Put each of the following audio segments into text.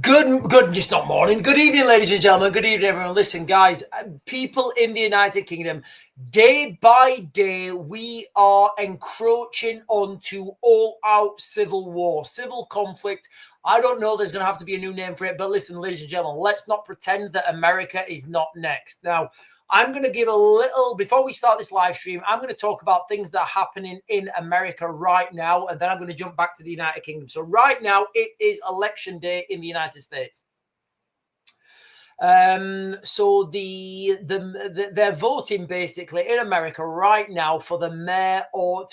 Just not morning. Good evening, ladies and gentlemen. Good evening, everyone. Listen, guys, people in the United Kingdom, day by day, we are encroaching onto all-out civil war, civil conflict. I don't know. There's going to have to be a new name for it. But listen, ladies and gentlemen, let's not pretend that America is not next. Now, I'm going to give a little, before we start this live stream, I'm going to talk about things that are happening in America right now, and then I'm going to jump back to the United Kingdom. So right now, it is election day in the United States. So they're voting basically in America right now for the mayor or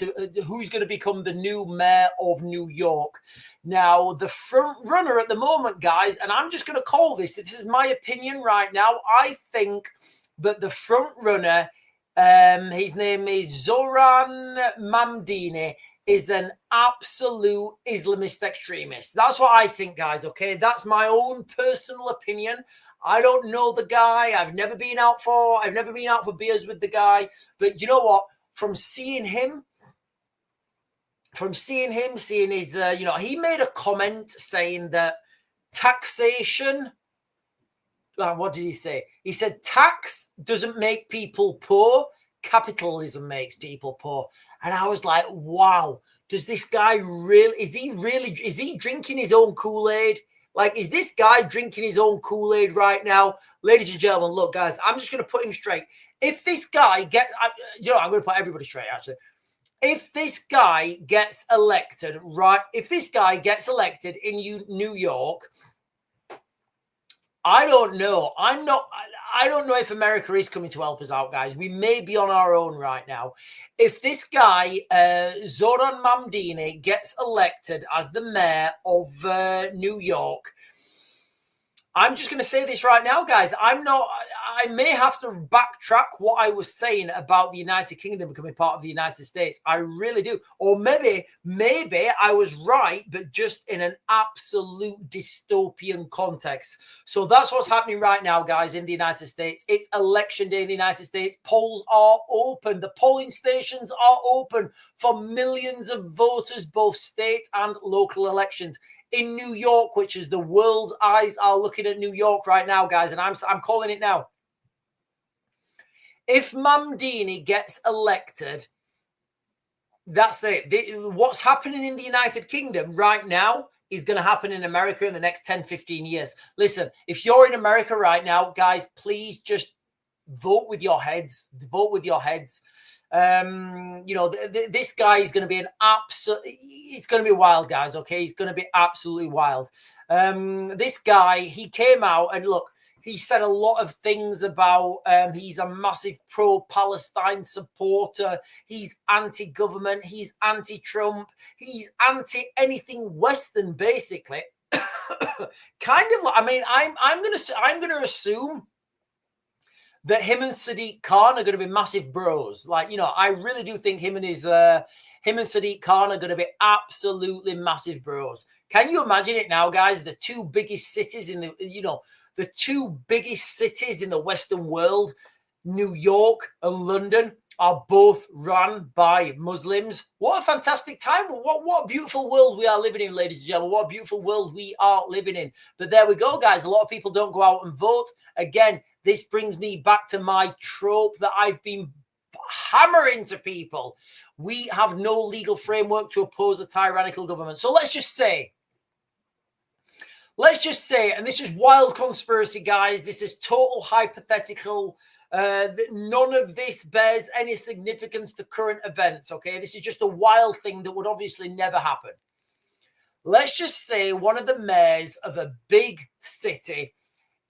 who's going to become the new mayor of New York. Now, the front runner at the moment, guys, and I'm just going to call this is my opinion right now. I think that the front runner, his name is Zoran Mamdini, is an absolute Islamist extremist. That's what I think, guys, okay? That's my own personal opinion. I don't know the guy. I've never been out for beers with the guy. But you know what? From seeing seeing his, he made a comment saying that taxation, what did he say? He said tax doesn't make people poor. Capitalism makes people poor. And I was like, wow, does this guy is he drinking his own Kool-Aid? Like, is this guy drinking his own Kool-Aid right now? Ladies and gentlemen, look, guys, I'm just going to put him straight. If this guy I'm going to put everybody straight, actually. If this guy gets elected in New York, I don't know. I don't know if America is coming to help us out, guys. We may be on our own right now. If this guy, Zoran Mamdini, gets elected as the mayor of New York, I'm just going to say this right now, guys. I may have to backtrack what I was saying about the United Kingdom becoming part of the United States. I really do. Or maybe I was right, but just in an absolute dystopian context. So that's what's happening right now, guys, in the United States. It's election day in the United States. Polls are open. The polling stations are open for millions of voters, both state and local elections. In New York, which is the world's eyes are looking at New York right now, guys, and I'm calling it now. If Mamdini gets elected, that's it. What's happening in the United Kingdom right now is going to happen in America in the next 10, 15 years. Listen, if you're in America right now, guys, please just vote with your heads. Vote with your heads. This guy is going to be it's going to be wild, guys. Okay. He's going to be absolutely wild. This guy, he came out and look, he said a lot of things about, he's a massive pro-Palestine supporter. He's anti-government. He's anti-Trump. He's anti-anything Western, basically. Kind of, I'm going to assume that him and Sadiq Khan are going to be massive bros. I really do think him and Sadiq Khan are going to be absolutely massive bros. Can you imagine it now, guys? The two biggest cities in the Western world, New York and London, are both run by Muslims. What a fantastic time. What a beautiful world we are living in, ladies and gentlemen. What a beautiful world we are living in. But there we go, guys. A lot of people don't go out and vote. Again, this brings me back to my trope that I've been hammering to people. We have no legal framework to oppose a tyrannical government. So let's just say, and this is wild conspiracy, guys. This is total hypothetical. None of this bears any significance to current events, okay? This is just a wild thing that would obviously never happen. Let's just say one of the mayors of a big city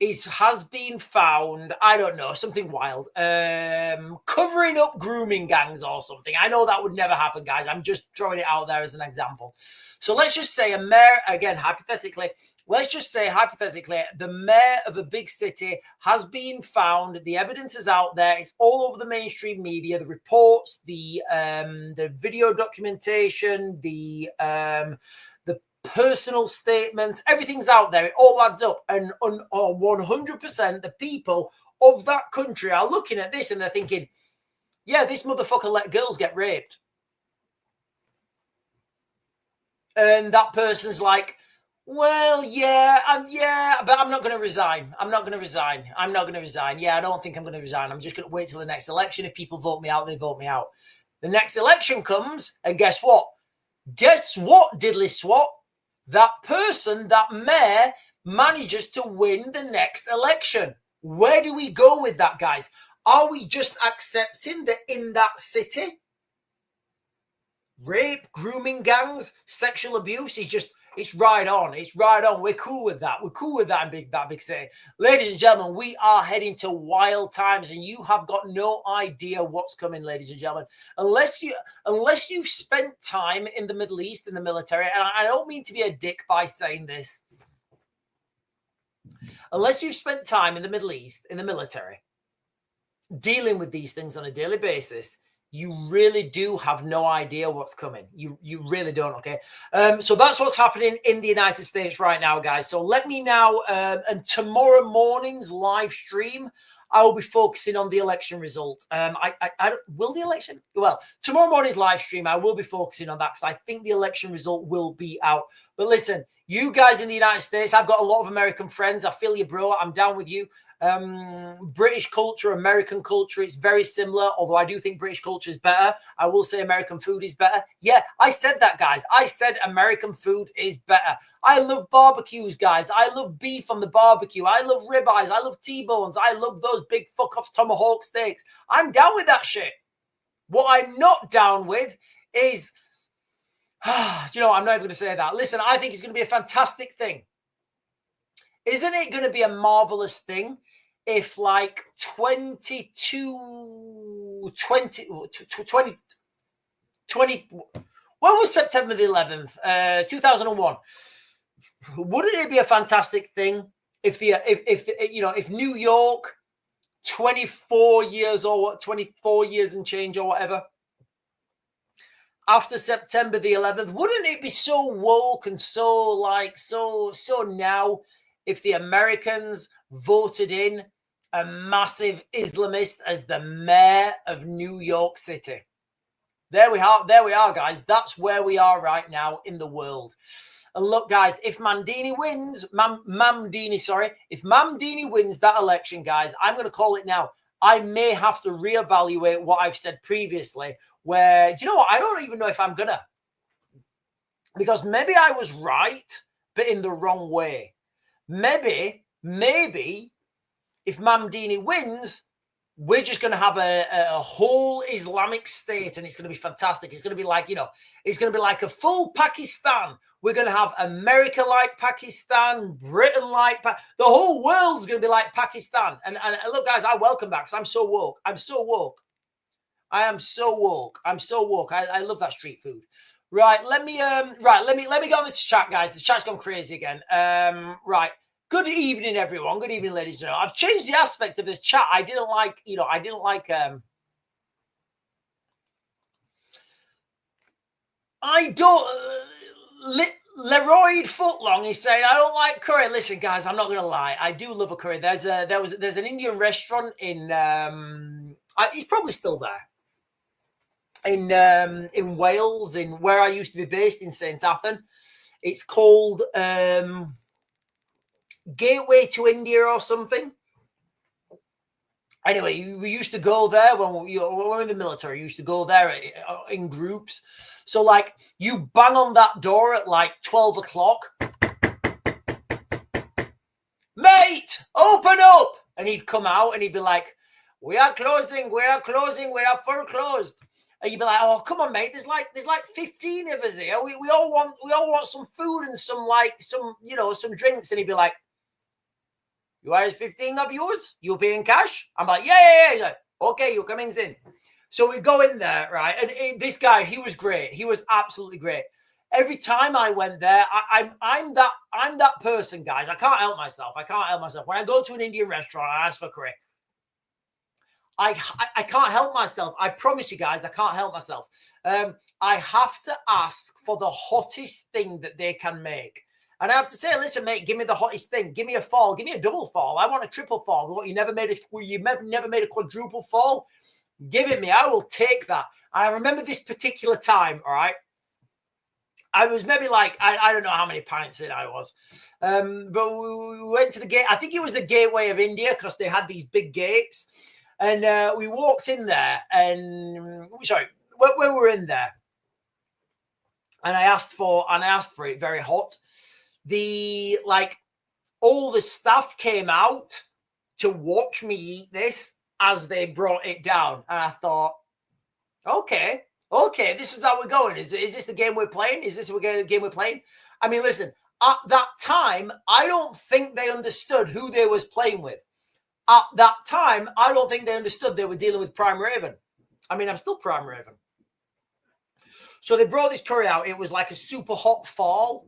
has been found, I don't know, something wild, covering up grooming gangs or something. I know that would never happen, guys. I'm just throwing it out there as an example. So let's just say a mayor, again, hypothetically, the mayor of a big city has been found. The evidence is out there. It's all over the mainstream media, the reports, the video documentation, the personal statements, everything's out there. It all adds up. And 100% the people of that country are looking at this and they're thinking, yeah, this motherfucker let girls get raped. And that person's like, Well, yeah, but I'm not going to resign. I'm not going to resign. I'm not going to resign. Yeah, I don't think I'm going to resign. I'm just going to wait till the next election. If people vote me out, they vote me out. The next election comes, and guess what? Guess what, diddly swat? That person, that mayor, manages to win the next election. Where do we go with that, guys? Are we just accepting that in that city, rape, grooming gangs, sexual abuse is just, it's right on. It's right on. We're cool with that. We're cool with that in that big city. Ladies and gentlemen, we are heading to wild times, and you have got no idea what's coming, ladies and gentlemen. Unless you've spent time in the Middle East in the military, and I don't mean to be a dick by saying this. Unless you've spent time in the Middle East in the military, dealing with these things on a daily basis, you really do have no idea what's coming. You really don't, okay? So that's what's happening in the United States right now, guys. So let me now, and tomorrow morning's live stream, I will be focusing on the election result. Will the election? Well, tomorrow morning's live stream, I will be focusing on that because I think the election result will be out. But listen, you guys in the United States, I've got a lot of American friends. I feel you, bro. I'm down with you. British culture, American culture, it's very similar, although I do think British culture is better. I will say American food is better. Yeah, I said that, guys. I said American food is better. I love barbecues, guys. I love beef on the barbecue. I love ribeyes. I love T-bones. I love those big fuck-off tomahawk steaks. I'm down with that shit. What I'm not down with is, do you know what? I'm not even going to say that. Listen, I think it's going to be a fantastic thing. Isn't it going to be a marvelous thing if like 20, when was September the 11th, 2001? Wouldn't it be a fantastic thing if if New York, 24 years and change or whatever, after September the 11th, wouldn't it be so woke and so now if the Americans voted in a massive Islamist as the mayor of New York City? There we are, guys. That's where we are right now in the world. And look, guys, if Mamdini wins, if Mamdini wins that election, guys, I'm going to call it now. I may have to reevaluate what I've said previously, where, do you know what? I don't even know if I'm going to. Because maybe I was right, but in the wrong way. Maybe if Mamdini wins, we're just going to have a whole Islamic state, and it's going to be fantastic. It's going to be like, it's going to be like a full Pakistan. We're going to have America like Pakistan, Britain like the whole world's going to be like Pakistan. And look, guys, I welcome that because I'm so woke. I am so woke. I love that street food. Right, let me get on this chat, guys. The chat's gone crazy again. Right. Good evening, everyone. Good evening, ladies and gentlemen. I've changed the aspect of this chat. I didn't like I don't Leroy Footlong is saying I don't like curry. Listen, guys, I'm not gonna lie. I do love a curry. There's an Indian restaurant in he's probably still there. In Wales, in where I used to be based in St. Athan. It's called Gateway to India or something. Anyway, we used to go there when we were in the military. We used to go there in groups. So, like, you bang on that door at like 12 o'clock. Mate, open up! And he'd come out and he'd be like, we are closing, we are foreclosed. And you'd be like, oh, come on, mate. There's like 15 of us here. We all want some food and some drinks. And he'd be like, you are 15 of yours? You paying cash? I'm like, yeah. He's like, okay, you're coming in. So we go in there, right? And this guy, he was great. He was absolutely great. Every time I went there, I'm that person, guys. I can't help myself. When I go to an Indian restaurant, I ask for curry. I can't help myself. I promise you guys, I can't help myself. I have to ask for the hottest thing that they can make. And I have to say, listen, mate, give me the hottest thing. Give me a fall. Give me a double fall. I want a triple fall. What, you never made a quadruple fall? Give it me. I will take that. I remember this particular time, all right? I was maybe like, I don't know how many pints in I was. But we went to the gate. I think it was the gateway of India because they had these big gates. And we walked in there and, sorry, when we were in there, and I asked for it very hot. All the staff came out to watch me eat this as they brought it down. And I thought, okay, this is how we're going. Is this the game we're playing? Is this the game we're playing? I mean, listen, at that time, I don't think they understood who they was playing with. At that time, I don't think they understood they were dealing with Prime Raven. I mean, I'm still Prime Raven. So they brought this curry out. It was like a super hot fall.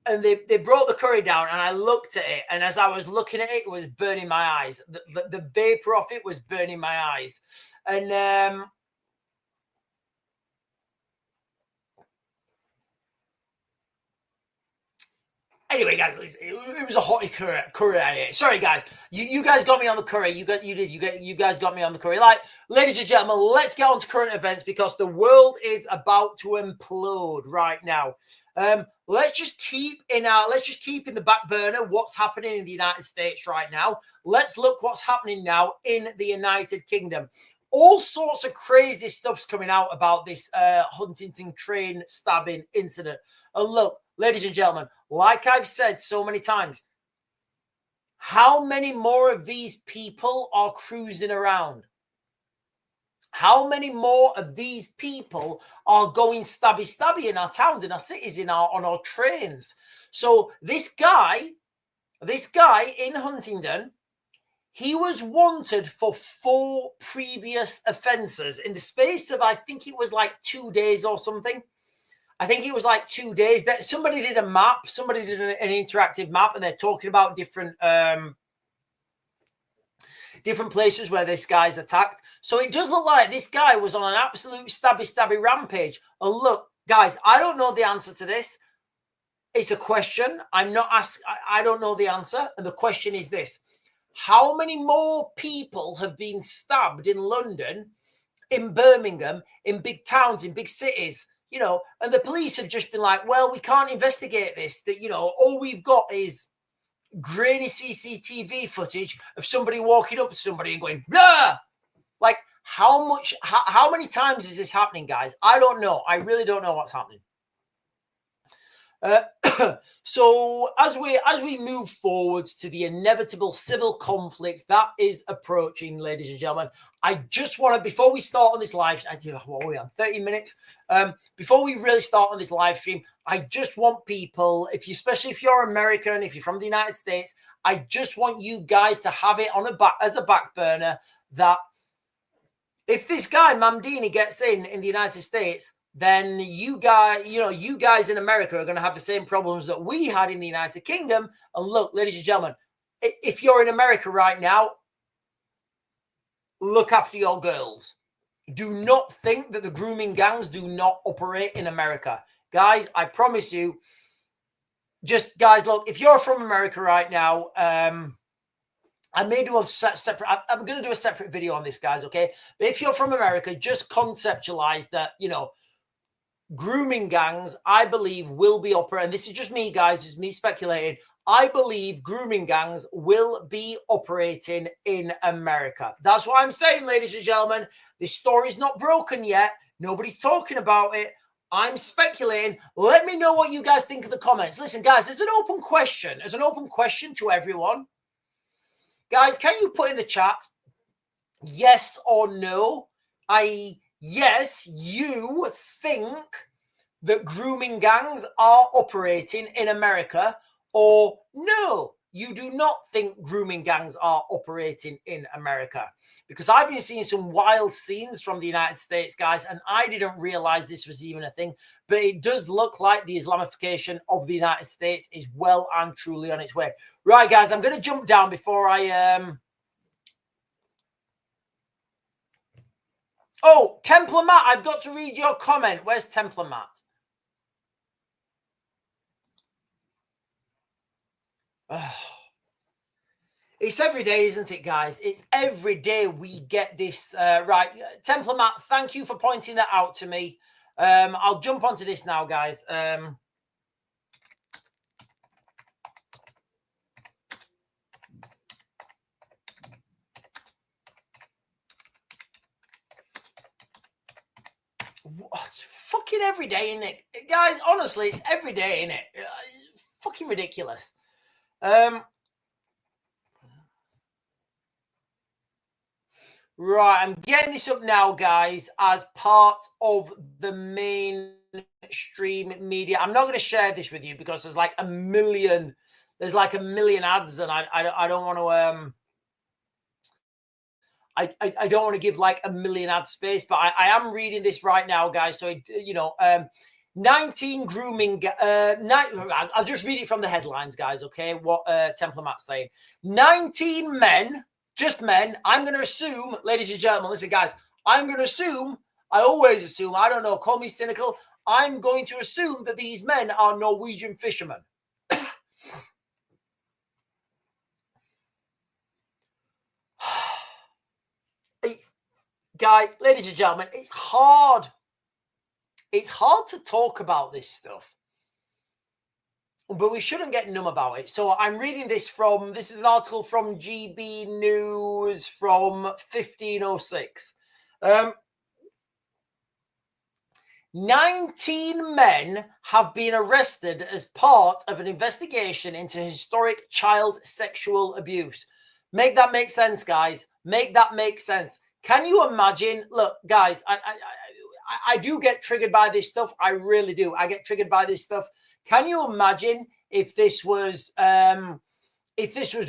And they brought the curry down, and I looked at it. And as I was looking at it, it was burning my eyes. The vapor off it was burning my eyes. And anyway, guys, it was a hot curry I ate. Sorry, guys. You guys got me on the curry. You guys got me on the curry. Like, ladies and gentlemen, let's get on to current events because the world is about to implode right now. Let's just keep in the back burner what's happening in the United States right now. Let's look what's happening now in the United Kingdom. All sorts of crazy stuff's coming out about this Huntington train stabbing incident. And look, ladies and gentlemen, like I've said so many times, how many more of these people are cruising around? How many more of these people are going stabby in our towns, in our cities, on our trains? So this guy in Huntingdon, he was wanted for 4 previous offences in the space of, I think it was like 2 days or something. I think it was like 2 days. That somebody did a map, somebody did an interactive map, and they're talking about different places where this guy's attacked. So it does look like this guy was on an absolute stabby rampage. And look, guys, I don't know the answer to this. It's a question. I don't know the answer. And the question is this: how many more people have been stabbed in London, in Birmingham, in big towns, in big cities? You know, and the police have just been like, well, we can't investigate this. That, you know, all we've got is grainy CCTV footage of somebody walking up to somebody and going, blah! Like, how many times is this happening, guys? I don't know. I really don't know what's happening. So as we move forwards to the inevitable civil conflict that is approaching, ladies and gentlemen, I just want to, before we start on this live, what are we on, 30 minutes? Before we really start on this live stream, I just want people, especially if you're American, if you're from the United States, I just want you guys to have it as a back burner that if this guy Mamdini gets in the United States, then you guys in America are going to have the same problems that we had in the United Kingdom. And look, ladies and gentlemen, if you're in America right now, look after your girls. Do not think that the grooming gangs do not operate in America. Guys, I promise you, guys, look, if you're from America right now, I may do a separate, I'm going to do a separate video on this, guys, okay? But if you're from America, just conceptualize that, grooming gangs, I believe, will be operating. This is just me, guys. It's me speculating. I believe grooming gangs will be operating in America. That's what I'm saying, ladies and gentlemen. This story's not broken yet. Nobody's talking about it. I'm speculating. Let me know what you guys think in the comments. Listen, guys, there's an open question. There's an open question to everyone. Guys, can you put in the chat yes or no? Yes, you think that grooming gangs are operating in America, or no, you do not think grooming gangs are operating in America? Because I've been seeing some wild scenes from the United States, guys, and I didn't realize this was even a thing, but it does look like the Islamification of the United States is well and truly on its way. Right, guys, I'm going to jump down before I... Oh, Templar Matt, I've got to read your comment. Where's Templar Matt? Oh. It's every day, isn't it, guys? It's every day we get this right. Templar Matt, thank you for pointing that out to me. I'll jump onto this now, guys. It's fucking every day, isn't it? Guys, honestly, it's every day, isn't it? It's fucking ridiculous. Right, I'm getting this up now, guys, as part of the mainstream media. I'm not going to share this with you because there's like a million ads, and I don't want to I don't want to give like a million ad space, but I am reading this right now, guys. So 19 grooming. I'll just read it from the headlines, guys. Okay, what Templamat's saying. 19 men. Just men. I'm going to assume, ladies and gentlemen, listen, guys, I'm going to assume, I always assume, I don't know, call me cynical. I'm going to assume that these men are Norwegian fishermen. Ladies and gentlemen, it's hard. It's hard to talk about this stuff. But we shouldn't get numb about it. So I'm reading this is an article from GB News from 1506. 19 men have been arrested as part of an investigation into historic child sexual abuse. Make that make sense, guys. Make that make sense. Can you imagine? Look, guys, I do get triggered by this stuff. I really do. I get triggered by this stuff. Can you imagine if this was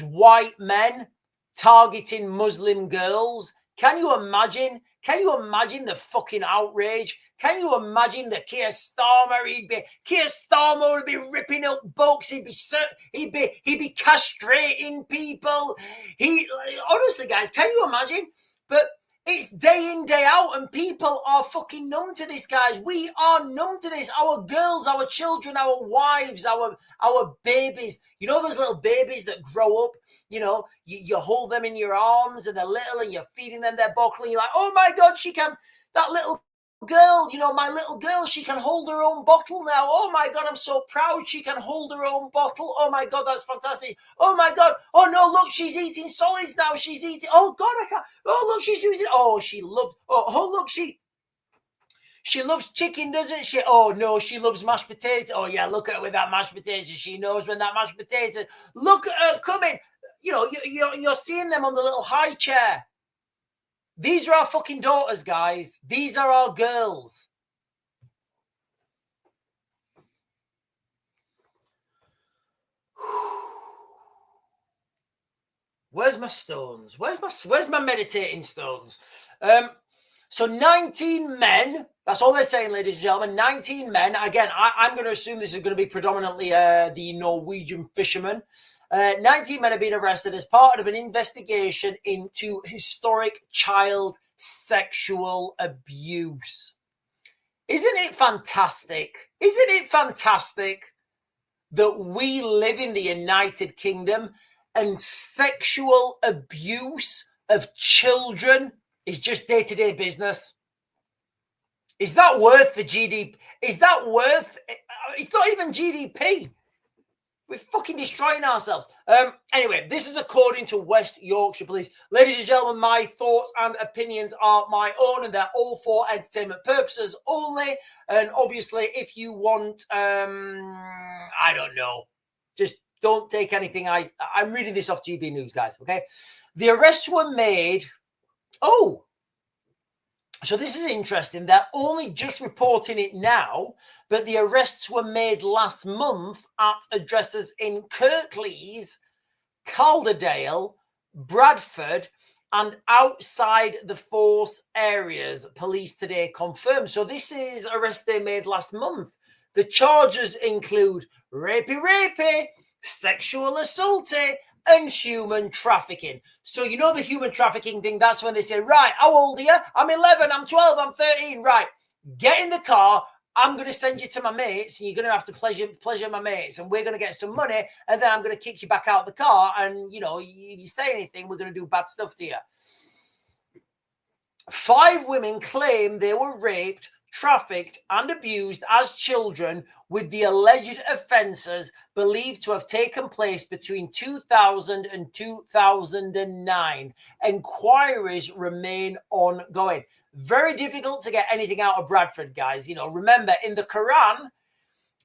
white men targeting Muslim girls? Can you imagine? Can you imagine the fucking outrage? Can you imagine the Keir Starmer? Keir Starmer would be ripping up books. He'd be castrating people. Honestly, guys, can you imagine? But it's day in, day out, and people are fucking numb to this, guys. We are numb to this. Our girls, our children, our wives, our babies. You know those little babies that grow up, you know, you hold them in your arms and they're little and you're feeding them their bottle and you're like, oh my God, that little girl, you know, my little girl, she can hold her own bottle now. Oh my God, I'm so proud she can hold her own bottle. Oh my God, that's fantastic. Oh my God. Oh no, look, she's eating solids now. She's eating. Oh God, I can't. Oh look, she's using. Oh, she loves. Oh look, she loves chicken, doesn't she? Oh no, she loves mashed potatoes. Oh yeah, look at her with that mashed potatoes. She knows when that mashed potatoes. Look at her coming. You know, you're seeing them on the little high chair. These are our fucking daughters, guys. These are our girls. Where's my stones? Where's my meditating stones? So 19 men. That's all they're saying, ladies and gentlemen. 19 men. Again, I'm going to assume this is going to be predominantly the Norwegian fishermen. 19 men have been arrested as part of an investigation into historic child sexual abuse. Isn't it fantastic? Isn't it fantastic that we live in the United Kingdom and sexual abuse of children is just day-to-day business? Is that worth the GDP? Is that worth? It's not even GDP. We're fucking destroying ourselves. Anyway, this is according to West Yorkshire Police. Ladies and gentlemen, my thoughts and opinions are my own, and they're all for entertainment purposes only. And obviously, if you want, I don't know, just don't take anything. I'm reading this off GB News, guys. Okay, the arrests were made. Oh. So this is interesting. They're only just reporting it now, but the arrests were made last month at addresses in Kirklees, Calderdale, Bradford, and outside the force areas, police today confirmed. So this is arrest they made last month. The charges include rapey, sexual assaulty, and human trafficking. So you know the human trafficking thing, that's when they say, right, how old are you? I'm 11, I'm 12, I'm 13. Right, get in the car. I'm going to send you to my mates, and you're going to have to pleasure my mates, and we're going to get some money, and then I'm going to kick you back out of the car, and, you know, if you say anything, we're going to do bad stuff to you. 5 women claim they were raped trafficked, and abused as children, with the alleged offences believed to have taken place between 2000 and 2009. Enquiries remain ongoing. Very difficult to get anything out of Bradford, guys. You know, remember, in the Quran,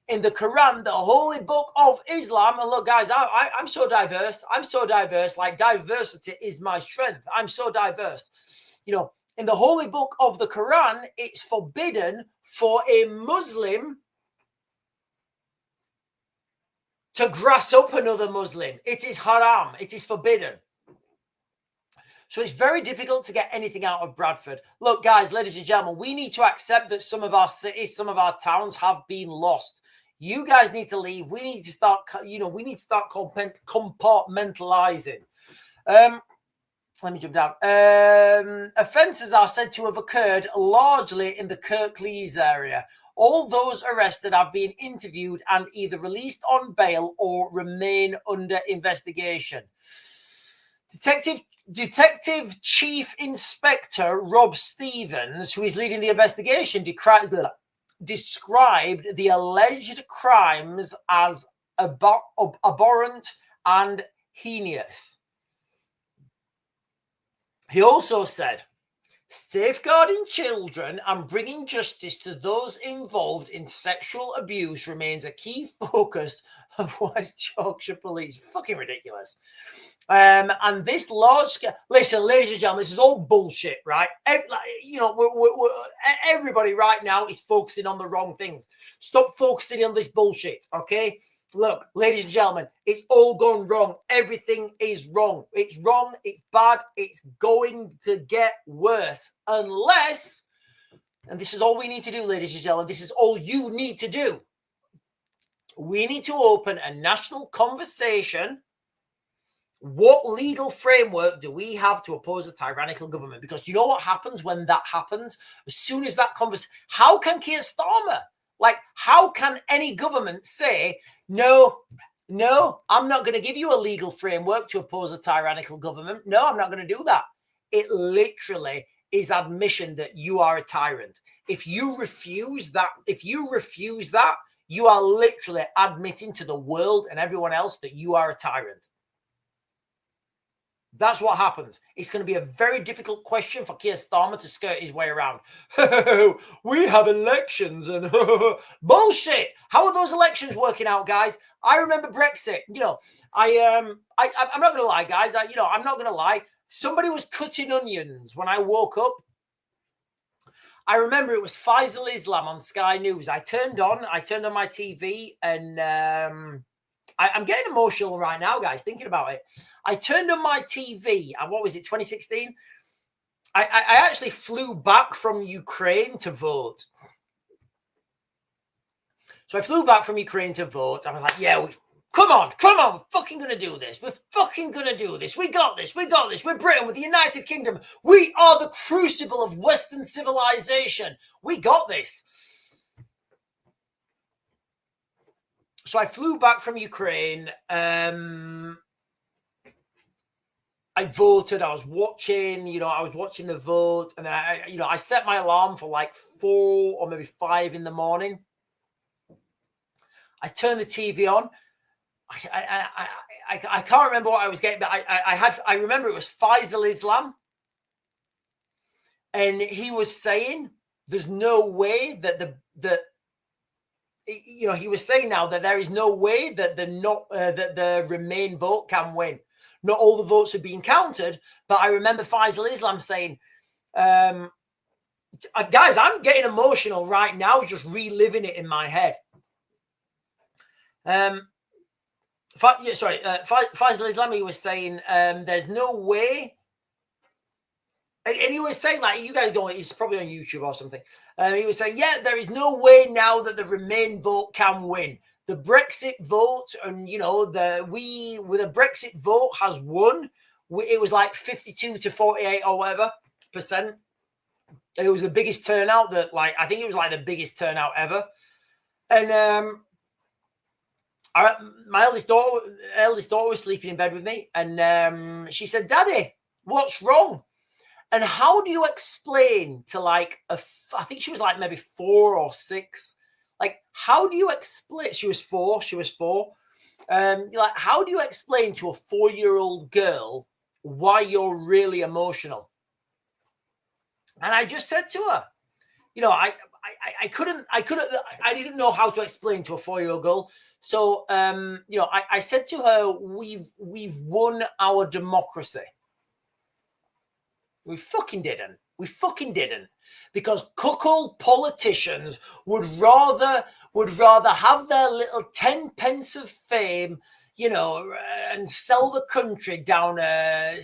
the holy book of Islam, and look, guys, I'm so diverse. I'm so diverse. Like, diversity is my strength. I'm so diverse. You know, in the holy book of the Quran, it's forbidden for a Muslim to grass up another Muslim. It is haram. It is forbidden. So it's very difficult to get anything out of Bradford. Look, guys, ladies and gentlemen, we need to accept that some of our cities, some of our towns have been lost. You guys need to leave. We need to start, we need to start compartmentalizing. Let me jump down. Offences are said to have occurred largely in the Kirklees area. All those arrested have been interviewed and either released on bail or remain under investigation. Detective Chief Inspector Rob Stevens, who is leading the investigation, described the alleged crimes as abhorrent and heinous. He also said, safeguarding children and bringing justice to those involved in sexual abuse remains a key focus of West Yorkshire Police. Fucking ridiculous. And this large scale, listen, ladies and gentlemen, this is all bullshit, right? Everybody right now is focusing on the wrong things. Stop focusing on this bullshit, okay? Look, ladies and gentlemen, it's all gone wrong. Everything is wrong. It's wrong. It's bad. It's going to get worse unless, and this is all we need to do, ladies and gentlemen, this is all you need to do. We need to open a national conversation. What legal framework do we have to oppose a tyrannical government? Because you know what happens when that happens? As soon as that conversation, how can Keir Starmer, how can any government say, no, I'm not going to give you a legal framework to oppose a tyrannical government. No, I'm not going to do that. It literally is admission that you are a tyrant. If you refuse that, you are literally admitting to the world and everyone else that you are a tyrant. That's what happens. It's going to be a very difficult question for Keir Starmer to skirt his way around. We have elections and bullshit. How are those elections working out, guys? I remember Brexit. I'm not going to lie, guys. I'm not going to lie. Somebody was cutting onions when I woke up. I remember it was Faisal Islam on Sky News. I turned on my TV and I'm getting emotional right now, guys, thinking about it. I turned on my TV, and what was it, 2016? I actually flew back from Ukraine to vote. So I flew back from Ukraine to vote. I was like, yeah, come on, we're fucking going to do this. We're fucking going to do this. We got this. We're Britain, we're the United Kingdom. We are the crucible of Western civilization. We got this. So I flew back from Ukraine. I voted. I was watching the vote, and I set my alarm for 4 or maybe 5 in the morning. I turned the TV on. I can't remember what I was getting, but I remember it was Faisal Islam, and he was saying there's no way that he was saying now that there is no way that the Remain vote can win. Not all the votes are being counted, but I remember Faisal Islam saying, guys, I'm getting emotional right now, just reliving it in my head. Faisal Islam, he was saying, there's no way. And he was saying, you guys don't, he's probably on YouTube or something. He was saying, yeah, there is no way now that the Remain vote can win. The Brexit vote, and the Brexit vote has won. It was 52 to 48 or whatever percent. And it was the biggest turnout I think it was the biggest turnout ever. And my eldest daughter was sleeping in bed with me, and she said, "Daddy, what's wrong?" And how do you explain to like I think she was like maybe 4 or 6. Like, how do you explain? She was 4. Like, how do you explain to a 4-year-old girl why you're really emotional? And I just said to her, you know, I didn't know how to explain to a 4-year-old girl. So, you know, I said to her, we've won our democracy. We fucking didn't. Because cuckold politicians would rather have their little 10 pence of fame, you know, and sell the country down a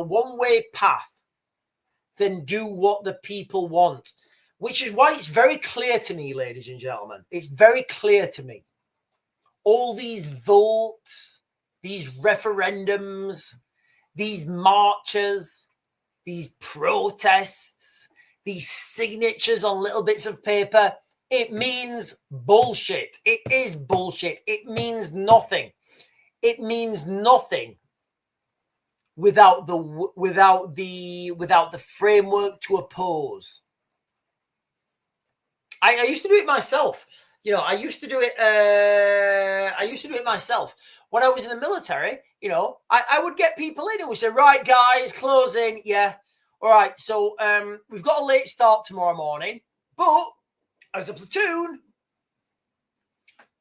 one-way path than do what the people want. Which is why it's very clear to me, ladies and gentlemen. It's very clear to me. All these votes, these referendums, these marches, these protests, these signatures on little bits of paper, it means bullshit. It is bullshit. It means nothing. It means nothing without the framework to oppose. I used to do it myself. You know, I used to do it myself. When I was in the military, you know, I would get people in and we say, right, guys, closing. Yeah. All right. So we've got a late start tomorrow morning, but as a platoon,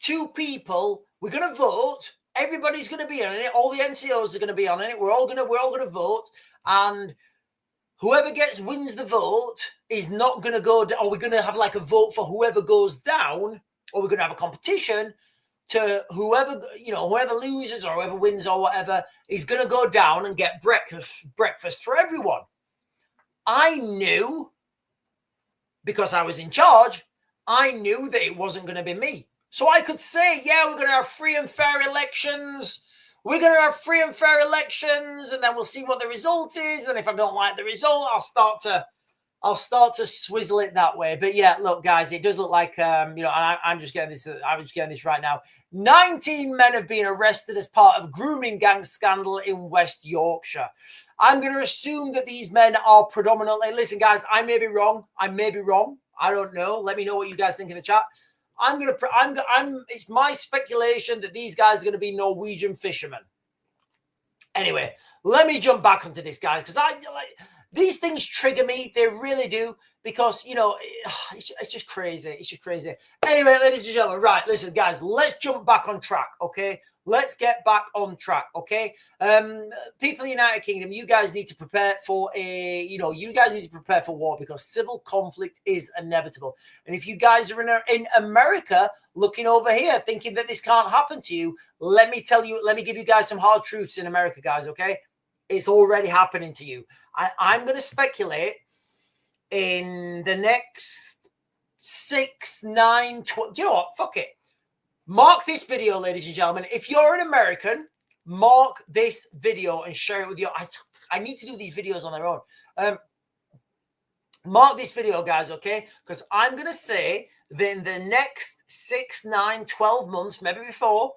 2 people, we're going to vote. Everybody's going to be on it. All the NCOs are going to be on it. We're all going to vote. And whoever wins the vote is not going to go down, or we're going to have like a vote for whoever goes down, or we're going to have a competition to whoever loses or whoever wins or whatever is going to go down and get breakfast for everyone. I knew, because I was in charge, I knew that it wasn't going to be me. So I could say, yeah, we're going to have free and fair elections. We're going to have free and fair elections, and then we'll see what the result is. And if I don't like the result, I'll start to swizzle it that way. But yeah, look, guys, it does look like, you know, and I'm just getting this right now. 19 men have been arrested as part of grooming gang scandal in West Yorkshire. I'm going to assume that these men are predominantly, listen, guys, I may be wrong. I don't know. Let me know what you guys think in the chat. It's my speculation that these guys are going to be Norwegian fishermen. Anyway, let me jump back onto this, guys, because these things trigger me. They really do, because, you know, it's just crazy. It's just crazy. Anyway, ladies and gentlemen, right, listen, guys, let's jump back on track, okay? Let's get back on track, okay? People in the United Kingdom, you guys need to prepare for war, because civil conflict is inevitable. And if you guys are in America looking over here thinking that this can't happen to you, let me give you guys some hard truths in America, guys, okay? It's already happening to you. I'm going to speculate in the next 6, 9, 12. Do you know what? Fuck it. Mark this video, ladies and gentlemen. If you're an American, mark this video and share it with your... I need to do these videos on their own. Mark this video, guys, okay? Because I'm going to say that in the next 6, 9, 12 months, maybe before,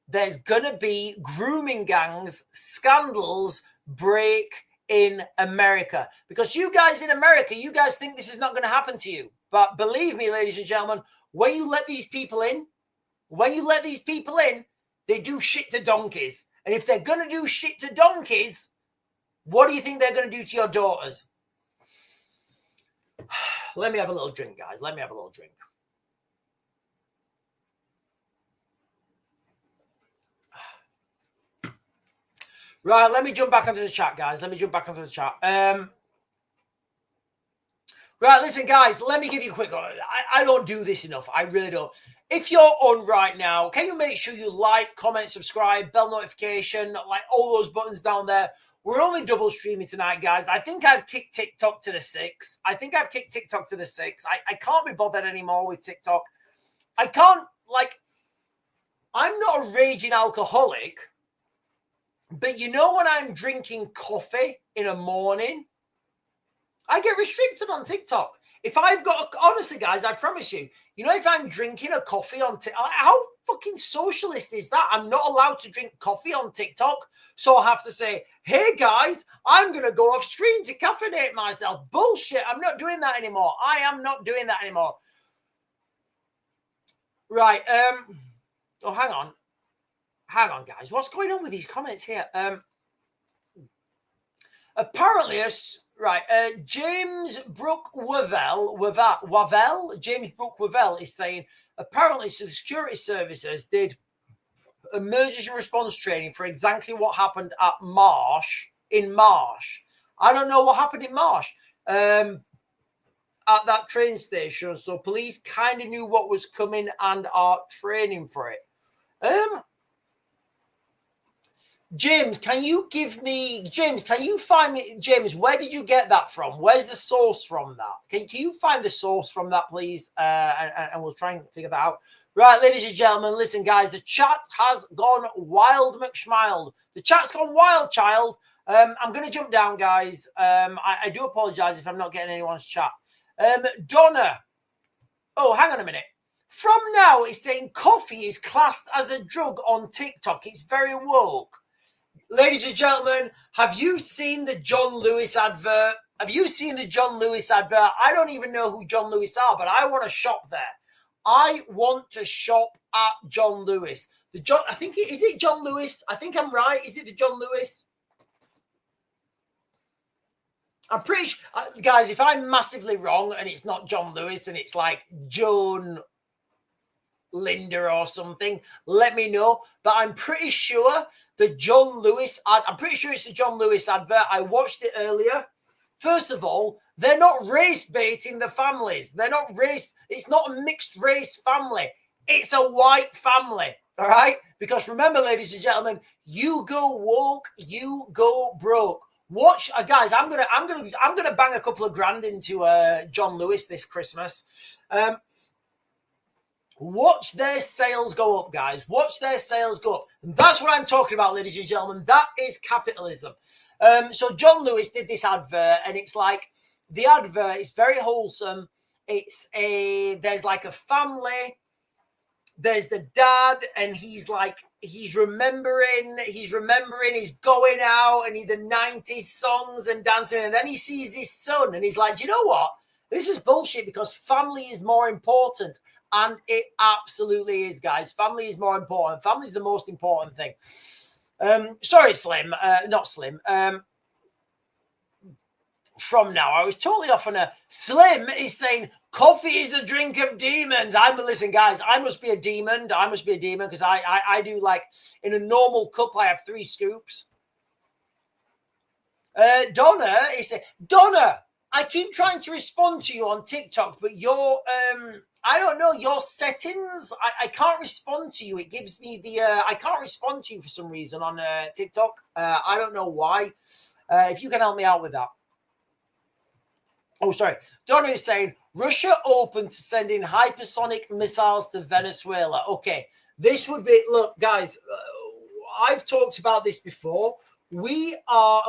there's going to be grooming gangs, scandals break in America. Because you guys in America, you guys think this is not going to happen to you. But believe me, ladies and gentlemen, when you let these people in, they do shit to donkeys. And if they're going to do shit to donkeys, what do you think they're going to do to your daughters? Let me have a little drink, guys. Let me have a little drink. Right, let me jump back onto the chat, guys. Right, listen, guys, let me give you a quick... I don't do this enough. I really don't. If you're on right now, can you make sure you like, comment, subscribe, bell notification, like all those buttons down there? We're only double streaming tonight, guys. I think I've kicked TikTok to the 6. I can't be bothered anymore with TikTok. I'm not a raging alcoholic, but you know when I'm drinking coffee in a morning, I get restricted on TikTok. If I've got, honestly, guys, I promise you, you know, if I'm drinking a coffee on TikTok, how fucking socialist is that? I'm not allowed to drink coffee on TikTok, so I have to say, hey guys, I'm going to go off screen to caffeinate myself. Bullshit. I'm not doing that anymore. I am not doing that anymore. Right. Oh, hang on. Hang on, guys. What's going on with these comments here? Apparently, James Brooke James Brooke Wavell is saying apparently security services did emergency response training for exactly what happened at Marsh. I don't know what happened in Marsh at that train station. So police kind of knew what was coming and are training for it. James, can you find me, James, where did you get that from? Where's the source from that? Can you find the source from that, please? And we'll try and figure that out. Right, ladies and gentlemen, listen, guys, the chat has gone wild, McSchmild. The chat's gone wild, child. I'm going to jump down, guys. I do apologize if I'm not getting anyone's chat. Donna. Oh, hang on a minute. From now, it's saying coffee is classed as a drug on TikTok. It's very woke. Ladies and gentlemen, have you seen the John Lewis advert? I don't even know who John Lewis are, but I want to shop there. I want to shop at John Lewis. Is it John Lewis? I think I'm right. Is it the John Lewis? I'm pretty sure, guys, if I'm massively wrong and it's not John Lewis and it's like Joan Linda or something, let me know. But I'm pretty sure it's the John Lewis advert. I watched it earlier. First of all, they're not race baiting the families. It's not a mixed race family. It's a white family. All right? Because remember, ladies and gentlemen, you go woke, you go broke. Watch, guys. I'm gonna bang a couple of grand into John Lewis this Christmas. Watch their sales go up, guys. Watch their sales go up. And that's what I'm talking about, ladies and gentlemen. That is capitalism. So John Lewis did this advert, and it's like the advert is very wholesome. There's like a family. There's the dad, and he's remembering, he's going out and the 90s songs and dancing. And then he sees his son, and he's like, you know what? This is bullshit because family is more important. And it absolutely is, guys. Family is more important. Family is the most important thing. Sorry, Slim. Not Slim. From now, I was totally off on a... Slim is saying, coffee is a drink of demons. Listen, guys, I must be a demon. Because I do, like, in a normal cup, I have 3 scoops. Donna is saying, Donna, I keep trying to respond to you on TikTok, but your... I don't know, your settings, I can't respond to you. It gives me I can't respond to you for some reason on TikTok. I don't know why. If you can help me out with that. Oh, sorry. Donna is saying, Russia open to sending hypersonic missiles to Venezuela. Okay, this would be, look, guys, I've talked about this before. We are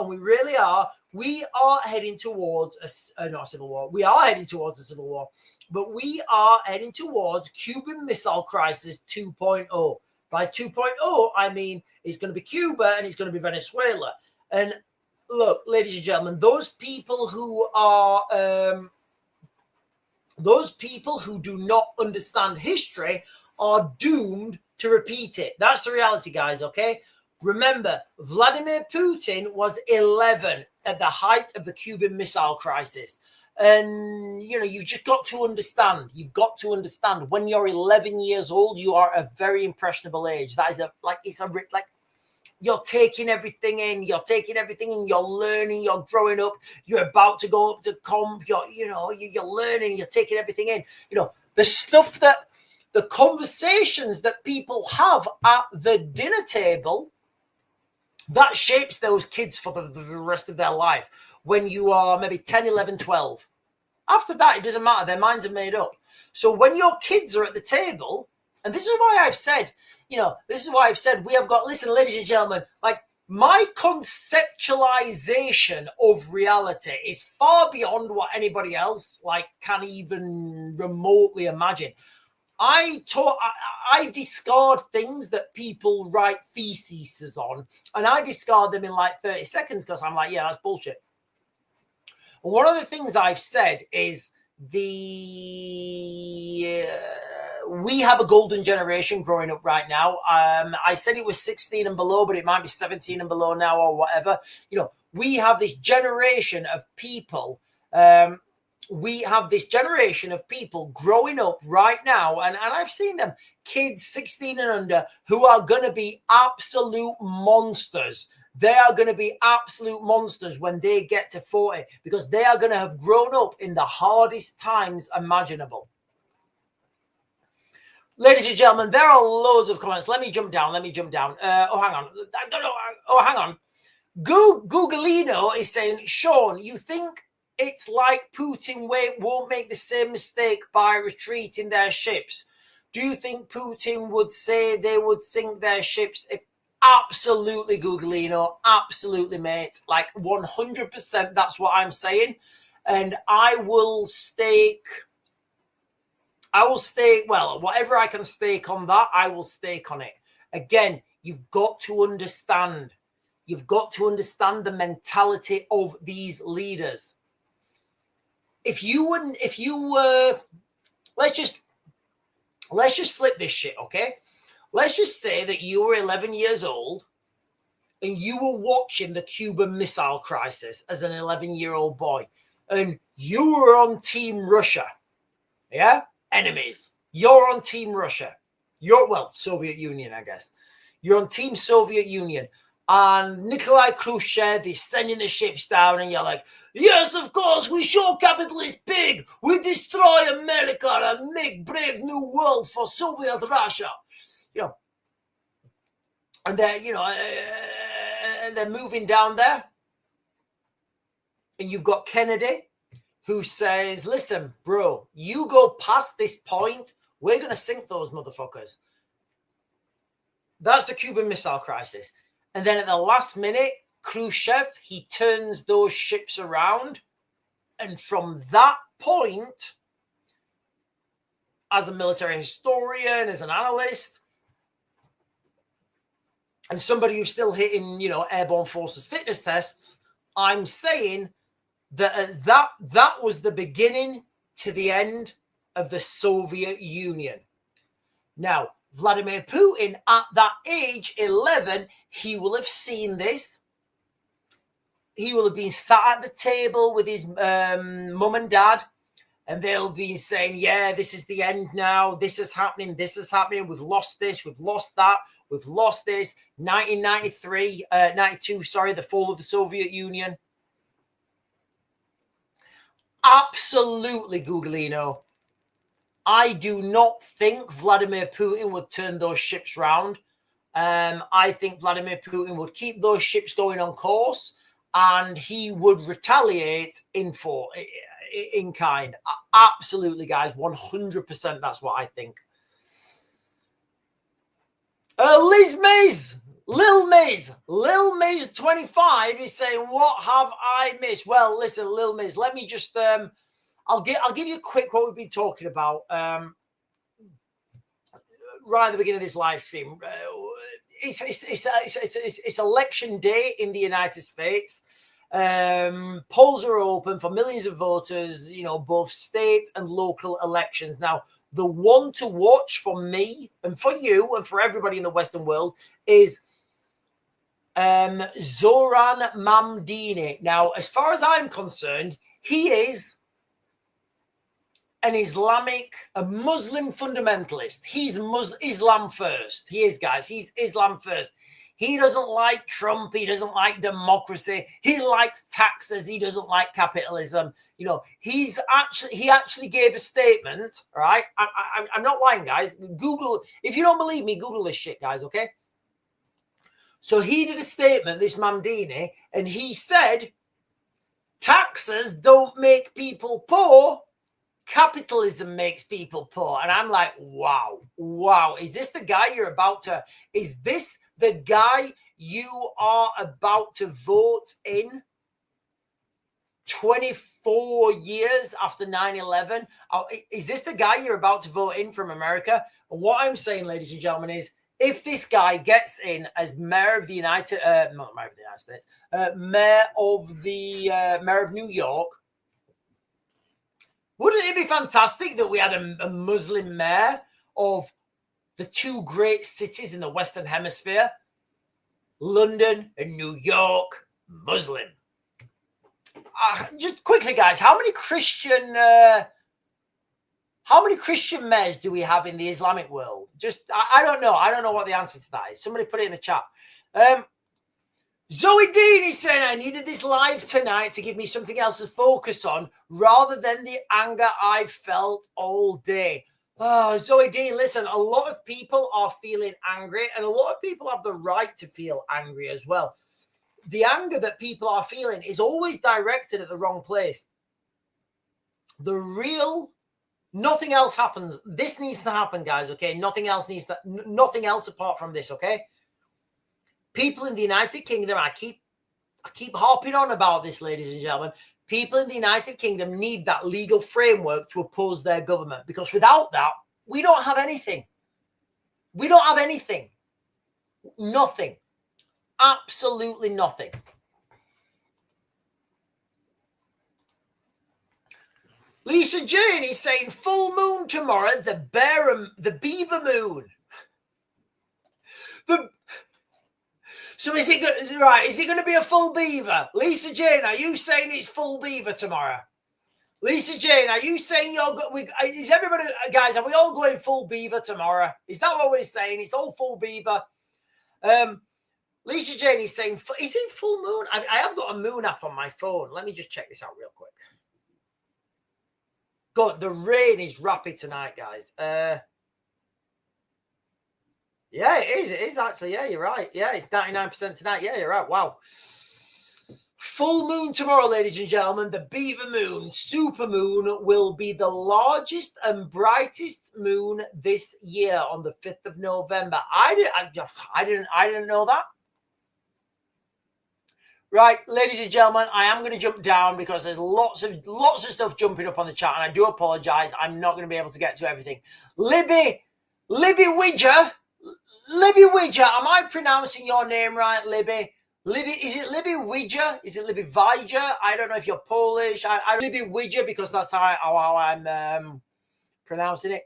heading towards not a civil war. We are heading towards a civil war, but we are heading towards Cuban Missile Crisis 2.0. By 2.0, I mean it's going to be Cuba and it's going to be Venezuela. And look, ladies and gentlemen, those people who do not understand history are doomed to repeat it. That's the reality, guys, okay? Remember, Vladimir Putin was 11 at the height of the Cuban Missile Crisis. And, you've just got to understand. You've got to understand when you're 11 years old, you are a very impressionable age. That is you're taking everything in. You're learning, you're growing up. You're about to go up to comp. You're learning, you're taking everything in. The stuff the conversations that people have at the dinner table, that shapes those kids for the rest of their life. When you are maybe 10, 11, 12. After that, it doesn't matter. Their minds are made up. So when your kids are at the table, and this is why I've said, we have got, listen, ladies and gentlemen, like my conceptualization of reality is far beyond what anybody else can even remotely imagine. I discard things that people write theses on, and I discard them in like 30 seconds because I'm like, yeah, that's bullshit. And one of the things I've said is we have a golden generation growing up right now. I said it was 16 and below, but it might be 17 and below now or whatever. You know, we have this generation of people. We have this generation of people growing up right now, and I've seen them, kids 16 and under, who are going to be absolute monsters. They are going to be absolute monsters when they get to 40 because they are going to have grown up in the hardest times imaginable. Ladies and gentlemen, there are loads of comments. Let me jump down. Oh, hang on. I don't know. Oh, hang on. Googleino is saying, Sean, you think it's like Putin won't make the same mistake by retreating their ships? Do you think Putin would say they would sink their ships if... Absolutely, Googleino. Absolutely, mate. Like 100%. That's what I'm saying. And I will stake, well, whatever I can stake on that, I will stake on it. Again, you've got to understand the mentality of these leaders. Let's just flip this shit, okay? Let's just say that you were 11 years old and you were watching the Cuban Missile Crisis as an 11-year-old boy, and you were on Team Russia. Yeah? Enemies. You're on Team Russia. Soviet Union, I guess. You're on Team Soviet Union. And Nikolai Khrushchev is sending the ships down, and you're like, yes, of course, we show capitalist pig. We destroy America and make brave new world for Soviet Russia. You know, and they're moving down there, and you've got Kennedy, who says, listen, bro, you go past this point, we're going to sink those motherfuckers. That's the Cuban Missile Crisis. And then at the last minute, Khrushchev, he turns those ships around. And from that point, as a military historian, as an analyst, and somebody who's still hitting, airborne forces fitness tests, I'm saying that that was the beginning to the end of the Soviet Union. Now, Vladimir Putin, at that age, 11, he will have seen this. He will have been sat at the table with his mum and dad, and they'll be saying, yeah, this is the end now. This is happening. We've lost this. We've lost that. We've lost this. 92, the fall of the Soviet Union. Absolutely, Googleino. I do not think Vladimir Putin would turn those ships round. I think Vladimir Putin would keep those ships going on course, and he would retaliate in kind. Absolutely, guys, 100%. That's what I think. Lil Miz 25 is saying, what have I missed? Well, listen, Lil Miz, let me just I'll give you a quick what we've been talking about right at the beginning of this live stream. It's election day in the United States. Polls are open for millions of voters, both state and local elections. Now, the one to watch for me and for you and for everybody in the Western world is Zoran Mamdini. Now, as far as I'm concerned, he is a Muslim fundamentalist. He's Islam first. He is, guys. He's Islam first. He doesn't like Trump. He doesn't like democracy. He likes taxes. He doesn't like capitalism. He actually gave a statement, right? I'm not lying, guys. Google, if you don't believe me, Google this shit, guys, okay? So he did a statement, this Mamdini, and he said, taxes don't make people poor. Capitalism makes people poor. And I'm like, wow. Is this the guy you are about to vote in 24 years after 9/11. Is this the guy you're about to vote in from America? And what I'm saying, ladies and gentlemen, is if this guy gets in as mayor of the not mayor of the United States, mayor of New York, wouldn't it be fantastic that we had a Muslim mayor of the two great cities in the Western Hemisphere, London and New York, Muslim? Just quickly, guys, how many Christian mayors do we have in the Islamic world? I don't know. I don't know what the answer to that is. Somebody put it in the chat. Zoe Dean is saying, I needed this live tonight to give me something else to focus on rather than the anger I felt all day. Oh, Zoe Dean, listen, a lot of people are feeling angry, and a lot of people have the right to feel angry as well. The anger that people are feeling is always directed at the wrong place. Nothing else happens. This needs to happen, guys, okay? Nothing else apart from this, okay? People in the United Kingdom, I keep harping on about this, ladies and gentlemen. People in the United Kingdom need that legal framework to oppose their government, because without that, we don't have anything. We don't have anything. Nothing. Absolutely nothing. Lisa Jane is saying full moon tomorrow, the beaver moon. So is it going to be a full beaver? Lisa Jane, are you saying it's full beaver tomorrow? Lisa Jane, are you saying is everybody, guys, are we all going full beaver tomorrow? Is that what we're saying? It's all full beaver. Lisa Jane is saying, is it full moon? I have got a moon app on my phone. Let me just check this out real quick. God, the rain is rapid tonight, guys. Yeah, it is. It is actually. Yeah, you're right. Yeah, it's 99% tonight. Yeah, you're right. Wow. Full moon tomorrow, ladies and gentlemen. The beaver moon, super moon, will be the largest and brightest moon this year on the 5th of November. I didn't know that. Right, ladies and gentlemen, I am going to jump down because there's lots of stuff jumping up on the chat, and I do apologize. I'm not going to be able to get to everything. Libby Widger, am I pronouncing your name right, Libby? Is it Libby Widger? Is it Libby Vidger? I don't know if you're Polish. I Libby Widger, because that's how I'm pronouncing it.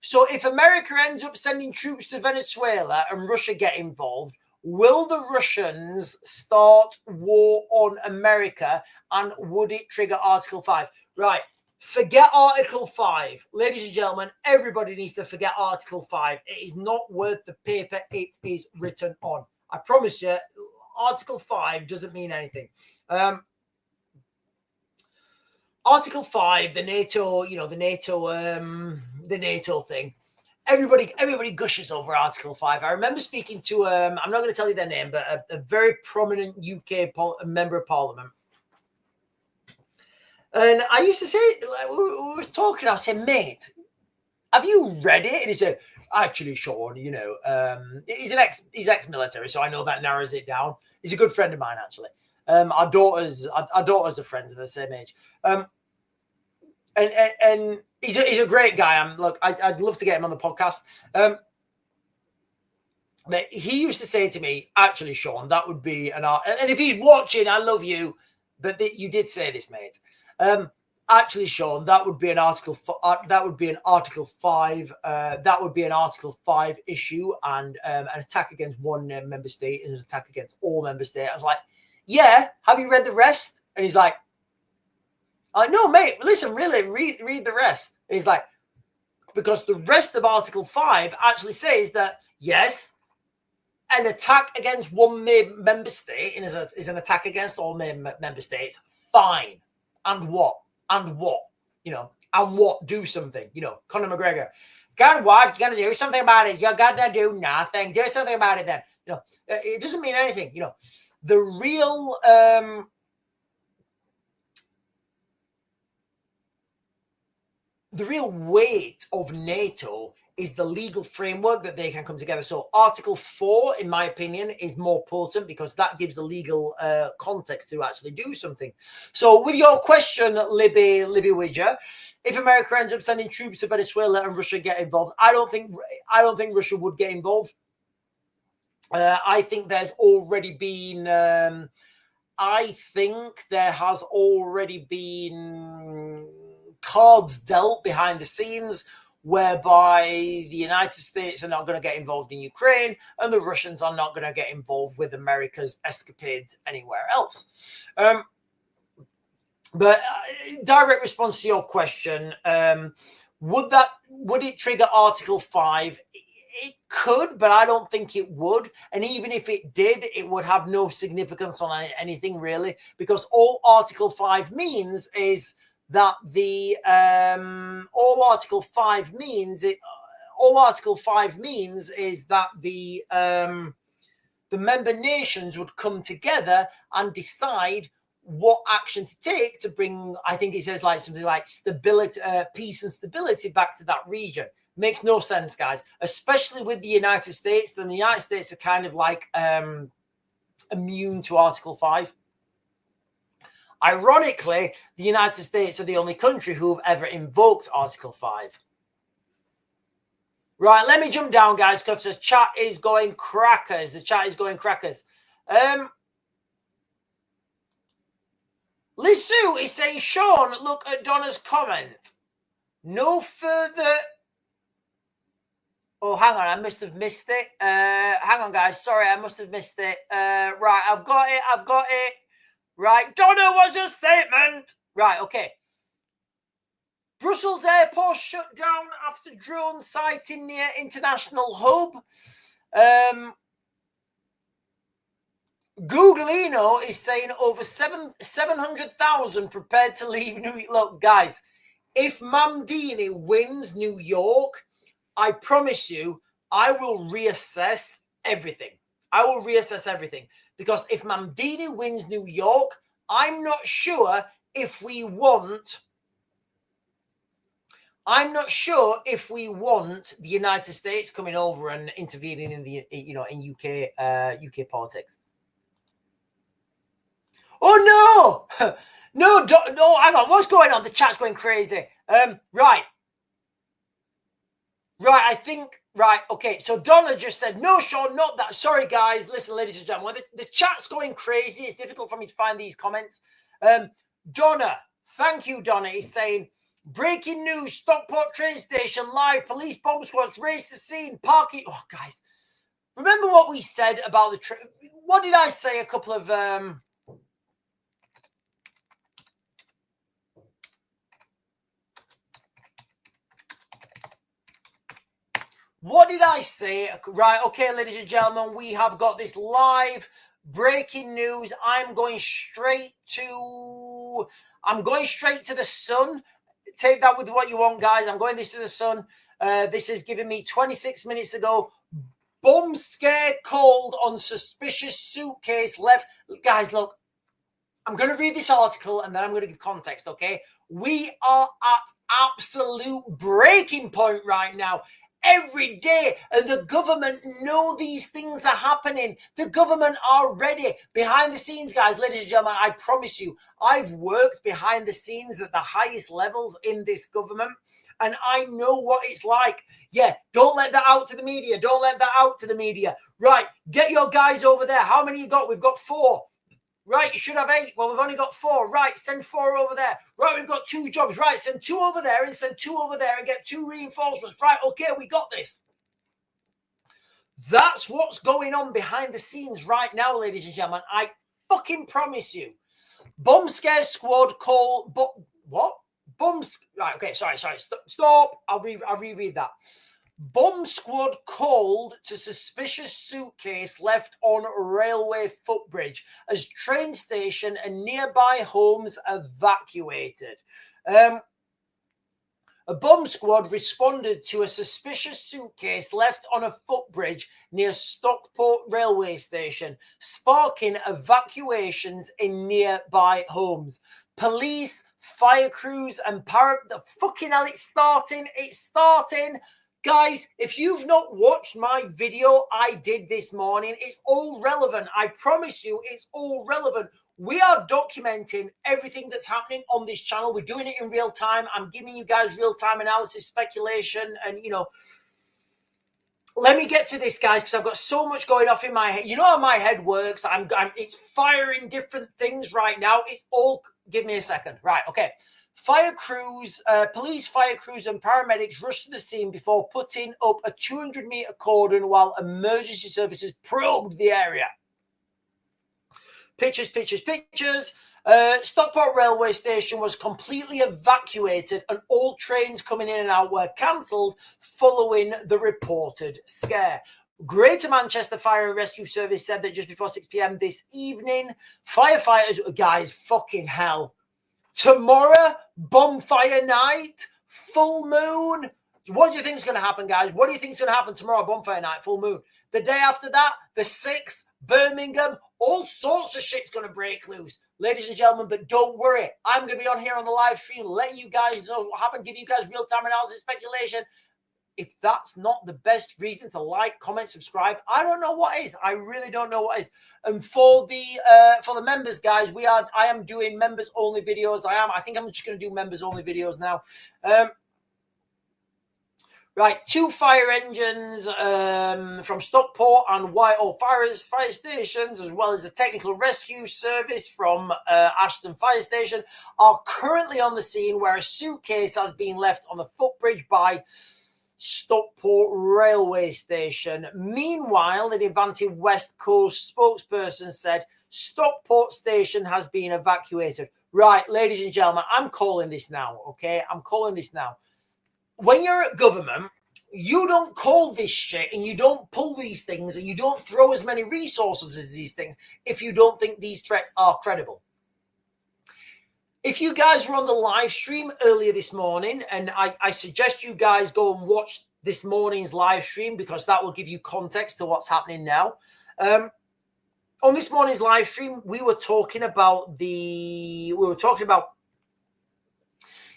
So if America ends up sending troops to Venezuela and Russia get involved, will the Russians start war on America, and would it trigger Article 5? Right. Forget Article 5. Ladies and gentlemen, everybody needs to forget Article 5. It is not worth the paper it is written on. I promise you, Article 5 doesn't mean anything. Article 5, the NATO thing. Everybody gushes over Article 5. I remember speaking to, I'm not going to tell you their name, but a very prominent UK member of Parliament. And I used to say, like, we were talking, I said, mate, have you read it? And he said, actually, Sean, he's ex-military, so I know that narrows it down. He's a good friend of mine, actually. Our daughters are friends, they're the same age. And he's a great guy. I'd love to get him on the podcast. But he used to say to me, actually, Sean, that would be an art. And if he's watching, I love you, but you did say this, mate. Actually, Sean, that would be an Article 5. That would be an Article 5. That would be an Article 5 issue, and an attack against one member state is an attack against all member states. I was like, yeah. Have you read the rest? And he's like, no, mate. Listen, really, read the rest. And he's like, because the rest of Article 5 actually says that yes, an attack against one member state is an attack against all member states. Fine. And what? And what? Do something. Conor McGregor. God, what? You got to do something about it. You got to do nothing. Do something about it then. It doesn't mean anything. The real weight of NATO is the legal framework that they can come together. So Article 4, in my opinion, is more potent because that gives the legal context to actually do something. So with your question, Libby Widger, if America ends up sending troops to Venezuela and Russia get involved, I don't think Russia would get involved. I think there's already been I think there has already been cards dealt behind the scenes whereby the United States are not going to get involved in Ukraine and the Russians are not going to get involved with America's escapades anywhere else. But direct response to your question, would it trigger Article 5? It could, but I don't think it would. And even if it did, it would have no significance on anything really, because all Article 5 means is that all Article 5 means is that the member nations would come together and decide what action to take to bring, I think it says like something like stability, peace and stability back to that region. Makes no sense, guys, especially with the United States. The United States are kind of like immune to Article 5. Ironically, the United States are the only country who have ever invoked Article 5. Right, let me jump down, guys, because the chat is going crackers. Lisu is saying, Sean, look at Donna's comment. No further... Oh, hang on, I must have missed it. Hang on, guys. Sorry, I must have missed it. Right, I've got it. Right, Donna, what's your statement? Right, okay. Brussels airport shut down after drone sighting near international hub. Googleino is saying over 700,000 prepared to leave New York. Look, guys, if Mamdini wins New York, I promise you, I will reassess everything. Because if Mamdini wins New York, I'm not sure if we want the United States coming over and intervening in the in UK politics. Oh no, no, hang on, what's going on? The chat's going crazy. Right, I think, right, okay, so Donna just said, no, Sean, not that. Sorry, guys. Listen, ladies and gentlemen, the chat's going crazy. It's difficult for me to find these comments. Donna, thank you, Donna, is saying, breaking news, Stockport train station live, police bomb squads raised to scene, parking. Oh, guys, remember what we said about the train? What did I say a couple of... What did I say? Right, okay, ladies and gentlemen, we have got this live breaking news. I'm going straight to the Sun. Take that with what you want, guys. I'm going this to the Sun. This is giving me 26 minutes ago. Bomb scare called on suspicious suitcase left. Guys, look, I'm going to read this article and then I'm going to give context, okay? We are at absolute breaking point right now. Every day, and the government know these things are happening. The government are ready. Behind the scenes, guys, ladies and gentlemen, I promise you, I've worked behind the scenes at the highest levels in this government, and I know what it's like. Yeah, don't let that out to the media. Right, get your guys over there. How many you got? We've got 4. Right, you should have 8. Well, we've only got 4. Right, send 4 over there. Right, we've got 2 jobs. Right, send 2 over there and send 2 over there and get 2 reinforcements. Right, okay, we got this. That's what's going on behind the scenes right now, ladies and gentlemen. I fucking promise you. Bomb scare squad call... What? Right, okay, sorry. Stop. I'll reread that. Bomb squad called to suspicious suitcase left on railway footbridge as train station and nearby homes evacuated. A bomb squad responded to a suspicious suitcase left on a footbridge near Stockport railway station, sparking evacuations in nearby homes. Police, fire crews and fucking hell, it's starting. Guys, if you've not watched my video I did this morning, it's all relevant. I promise you, it's all relevant. We are documenting everything that's happening on this channel. We're doing it in real time. I'm giving you guys real-time analysis, speculation, and, you know, let me get to this, guys, because I've got so much going off in my head. You know how my head works. It's firing different things right now. It's all, give me a second. Right, okay. Fire crews, police, fire crews, and paramedics rushed to the scene before putting up a 200-meter cordon while emergency services probed the area. Pictures. Stockport railway station was completely evacuated and all trains coming in and out were cancelled following the reported scare. Greater Manchester Fire and Rescue Service said that just before 6 p.m. this evening, firefighters, guys, fucking hell. Tomorrow, bonfire night, full moon. What do you think is going to happen, guys? What do you think is going to happen tomorrow, bonfire night, full moon? The day after that, the 6th, Birmingham, all sorts of shit's going to break loose, ladies and gentlemen. But don't worry, I'm going to be on here on the live stream, letting you guys know what happened, give you guys real-time analysis, speculation. If that's not the best reason to like, comment, subscribe, I don't know what is. I really don't know what is. And for the members, guys, I am doing members only videos. I think I'm just going to do members only videos now. Right, 2 fire engines from Stockport and Whitehall fire stations, as well as the technical rescue service from Ashton Fire Station, are currently on the scene where a suitcase has been left on the footbridge by Stockport railway station. Meanwhile, the Avanti West Coast spokesperson said Stockport station has been evacuated. Right, ladies and gentlemen, I'm calling this now, okay? I'm calling this now. When you're at government, you don't call this shit and you don't pull these things and you don't throw as many resources as these things if you don't think these threats are credible. If you guys were on the live stream earlier this morning, and I suggest you guys go and watch this morning's live stream because that will give you context to what's happening now. On this morning's live stream, we were talking about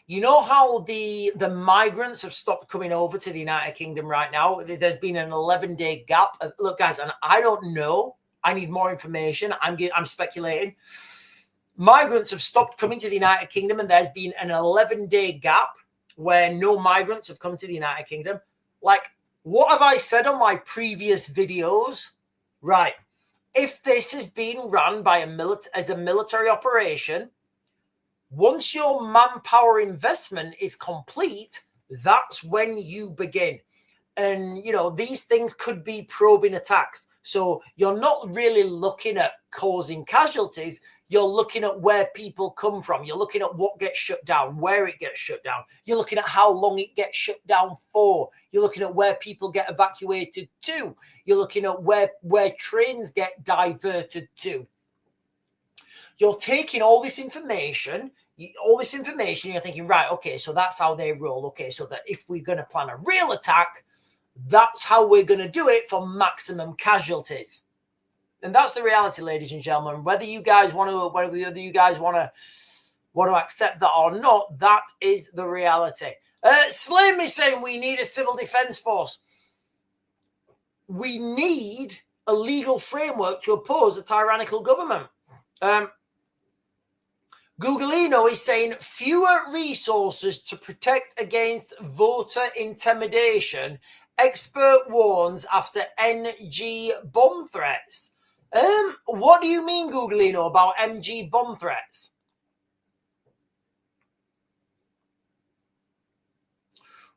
you know how the migrants have stopped coming over to the United Kingdom right now? There's been an 11-day gap. Look, guys, and I don't know. I need more information. I'm speculating. Migrants have stopped coming to the United Kingdom, and there's been an 11-day gap where no migrants have come to the United Kingdom. Like, what have I said on my previous videos? Right. If this has been run by as a military operation, once your manpower investment is complete, that's when you begin. And, you know, these things could be probing attacks. So you're not really looking at causing casualties. You're looking at where people come from. You're looking at what gets shut down, where it gets shut down. You're looking at how long it gets shut down for. You're looking at where people get evacuated to. You're looking at where trains get diverted to. You're taking all this information, you're thinking, right, okay, so that's how they roll. Okay, so that if we're going to plan a real attack, that's how we're going to do it for maximum casualties. And that's the reality, ladies and gentlemen. Whether you guys want to accept that or not, that is the reality. Slim is saying we need a civil defense force. We need a legal framework to oppose a tyrannical government. Googleino is saying fewer resources to protect against voter intimidation. Expert warns after NG bomb threats. What do you mean, Googleino, about MG bomb threats?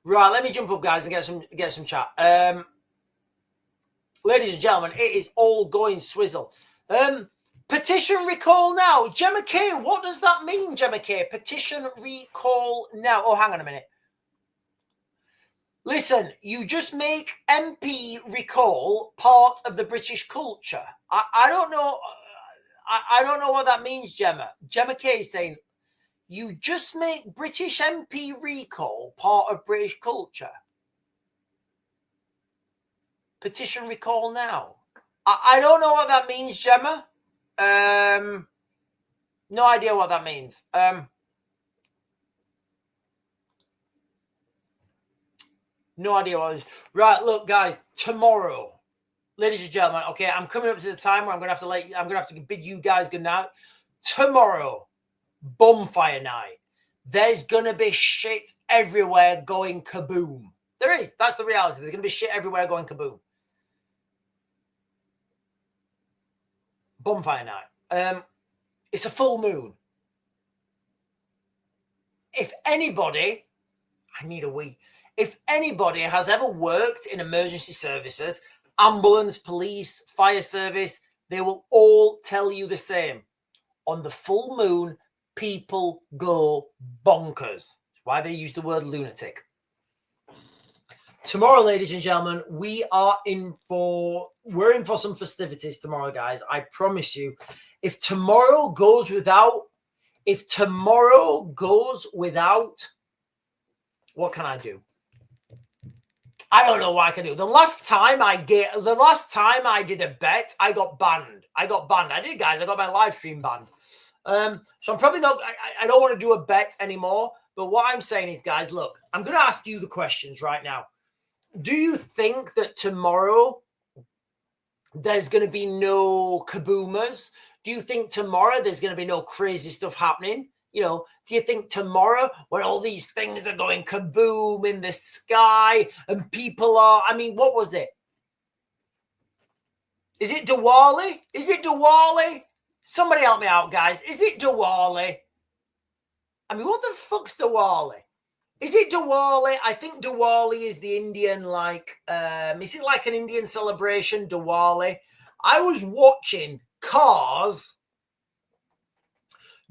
Right, let me jump up, guys, and get some chat. Ladies and gentlemen, it is all going swizzle. Petition recall now. Gemma K, what does that mean, Gemma K? Petition recall now. Oh, hang on a minute. Listen, you just make MP recall part of the British culture. I don't know. I don't know what that means, Gemma. Gemma K is saying, you just make British MP recall part of British culture. Petition recall now. I don't know what that means, Gemma. No idea what that means. No idea what it was. Right, look, guys, tomorrow, ladies and gentlemen, okay, I'm coming up to the time where I'm gonna have to bid you guys good night. Tomorrow, bonfire night. There's gonna be shit everywhere going kaboom. There is. That's the reality. There's gonna be shit everywhere going kaboom. Bonfire night. It's a full moon. If anybody, I need a wee. If anybody has ever worked in emergency services, ambulance, police, fire service, they will all tell you the same. On the full moon, people go bonkers. That's why they use the word lunatic. Tomorrow, ladies and gentlemen, we're in for some festivities tomorrow, guys. I promise you. If tomorrow goes without, what can I do? I don't know what I can do. The last time I did a bet, I got banned. I did, guys. I got my live stream banned. So I'm probably not. I don't want to do a bet anymore. But what I'm saying is, guys, look, I'm going to ask you the questions right now. Do you think that tomorrow there's going to be no kaboomers? Do you think tomorrow there's going to be no crazy stuff happening? You know, do you think tomorrow when all these things are going kaboom in the sky and people are, I mean, what was it? Is it Diwali? Is it Diwali? Somebody help me out, guys. Is it Diwali? I mean, what the fuck's Diwali? Is it Diwali? I think Diwali is the Indian, is it like an Indian celebration, Diwali? I was watching cars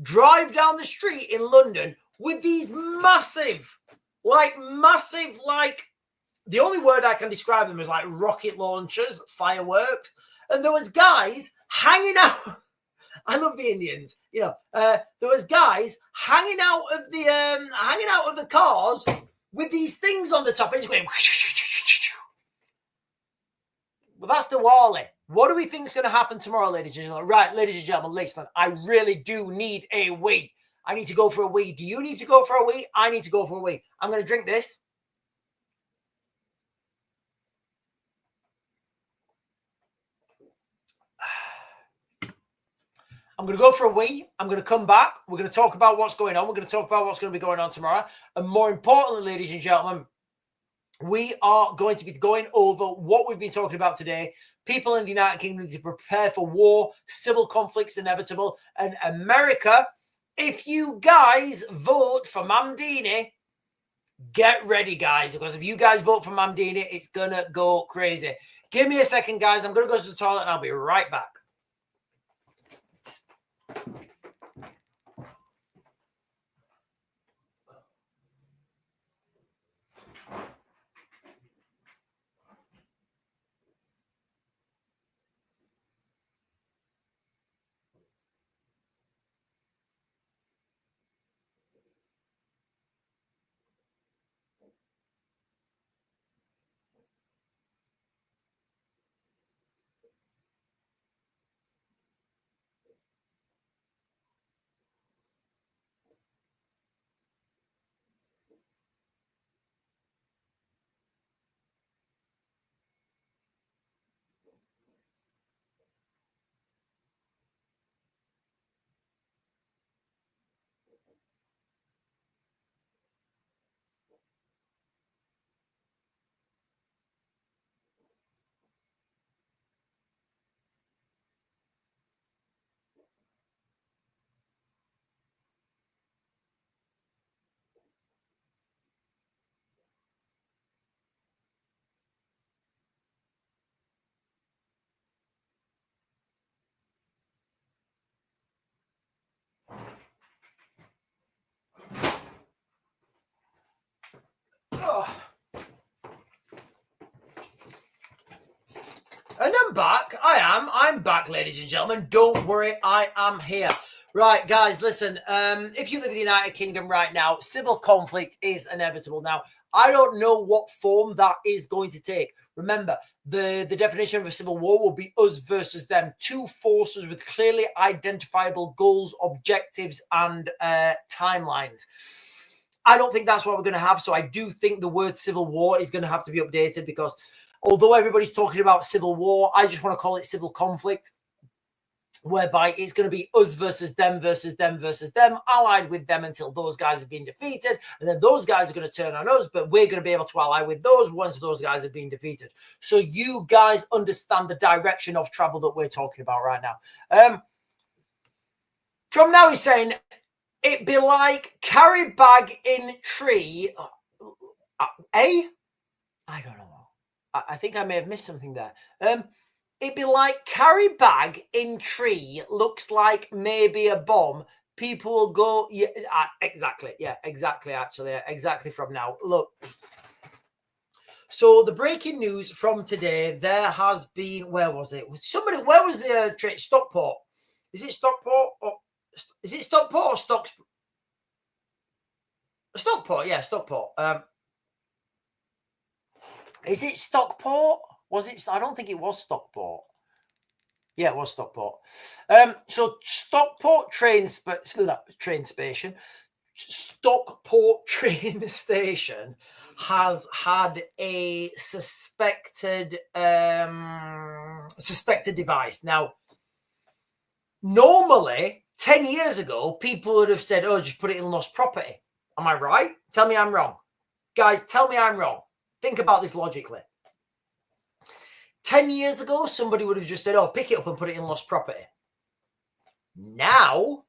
drive down the street in London with these massive, the only word I can describe them is like rocket launchers, fireworks. And there was guys hanging out. I love the Indians. You know, there was guys hanging out of the cars with these things on the top. It's going. Well, that's Diwali. What do we think is going to happen tomorrow, ladies and gentlemen? Right, ladies and gentlemen, listen. I really do need a wee. I need to go for a wee. Do you need to go for a wee? I need to go for a wee. I'm going to drink this. I'm going to go for a wee. I'm going to come back. We're going to talk about what's going on. We're going to talk about what's going to be going on tomorrow. And more importantly, ladies and gentlemen, we are going to be going over what we've been talking about today. People in the United Kingdom to prepare for war, civil conflicts inevitable, and America. If you guys vote for Mamdini, get ready, guys, because if you guys vote for Mamdini, it's going to go crazy. Give me a second, guys. I'm going to go to the toilet and I'll be right back. And I'm back. I'm back, ladies and gentlemen. Don't worry, I am here. Right, guys, listen. If you live in the United Kingdom right now, civil conflict is inevitable. Now, I don't know what form that is going to take. Remember, the definition of a civil war will be us versus them. Two forces with clearly identifiable goals, objectives, and timelines. I don't think that's what we're going to have. So I do think the word civil war is going to have to be updated, because although everybody's talking about civil war, I just want to call it civil conflict, whereby it's going to be us versus them versus them versus them, allied with them until those guys have been defeated. And then those guys are going to turn on us, but we're going to be able to ally with those once those guys have been defeated. So you guys understand the direction of travel that we're talking about right now. From now he's saying, it be like carry bag in tree. I don't know. I think I may have missed something there. It'd be like carry bag in tree looks like maybe a bomb. People will go, yeah, exactly. Yeah, exactly. Actually, exactly from now. Look. So the breaking news from today, there has been, where was it? Where was the trade? Stockport. Is it Stockport? Or is it Stockport or Stockport? Stockport, yeah, Stockport. Is it Stockport? Was it? I don't think it was Stockport. Yeah, it was Stockport. So Stockport train station. Stockport train station has had a suspected device. Now, normally 10 years ago, people would have said, "Oh, just put it in lost property." Am I right? Tell me I'm wrong, guys. Tell me I'm wrong. Think about this logically. 10 years ago, somebody would have just said, "Oh, pick it up and put it in lost property." Now,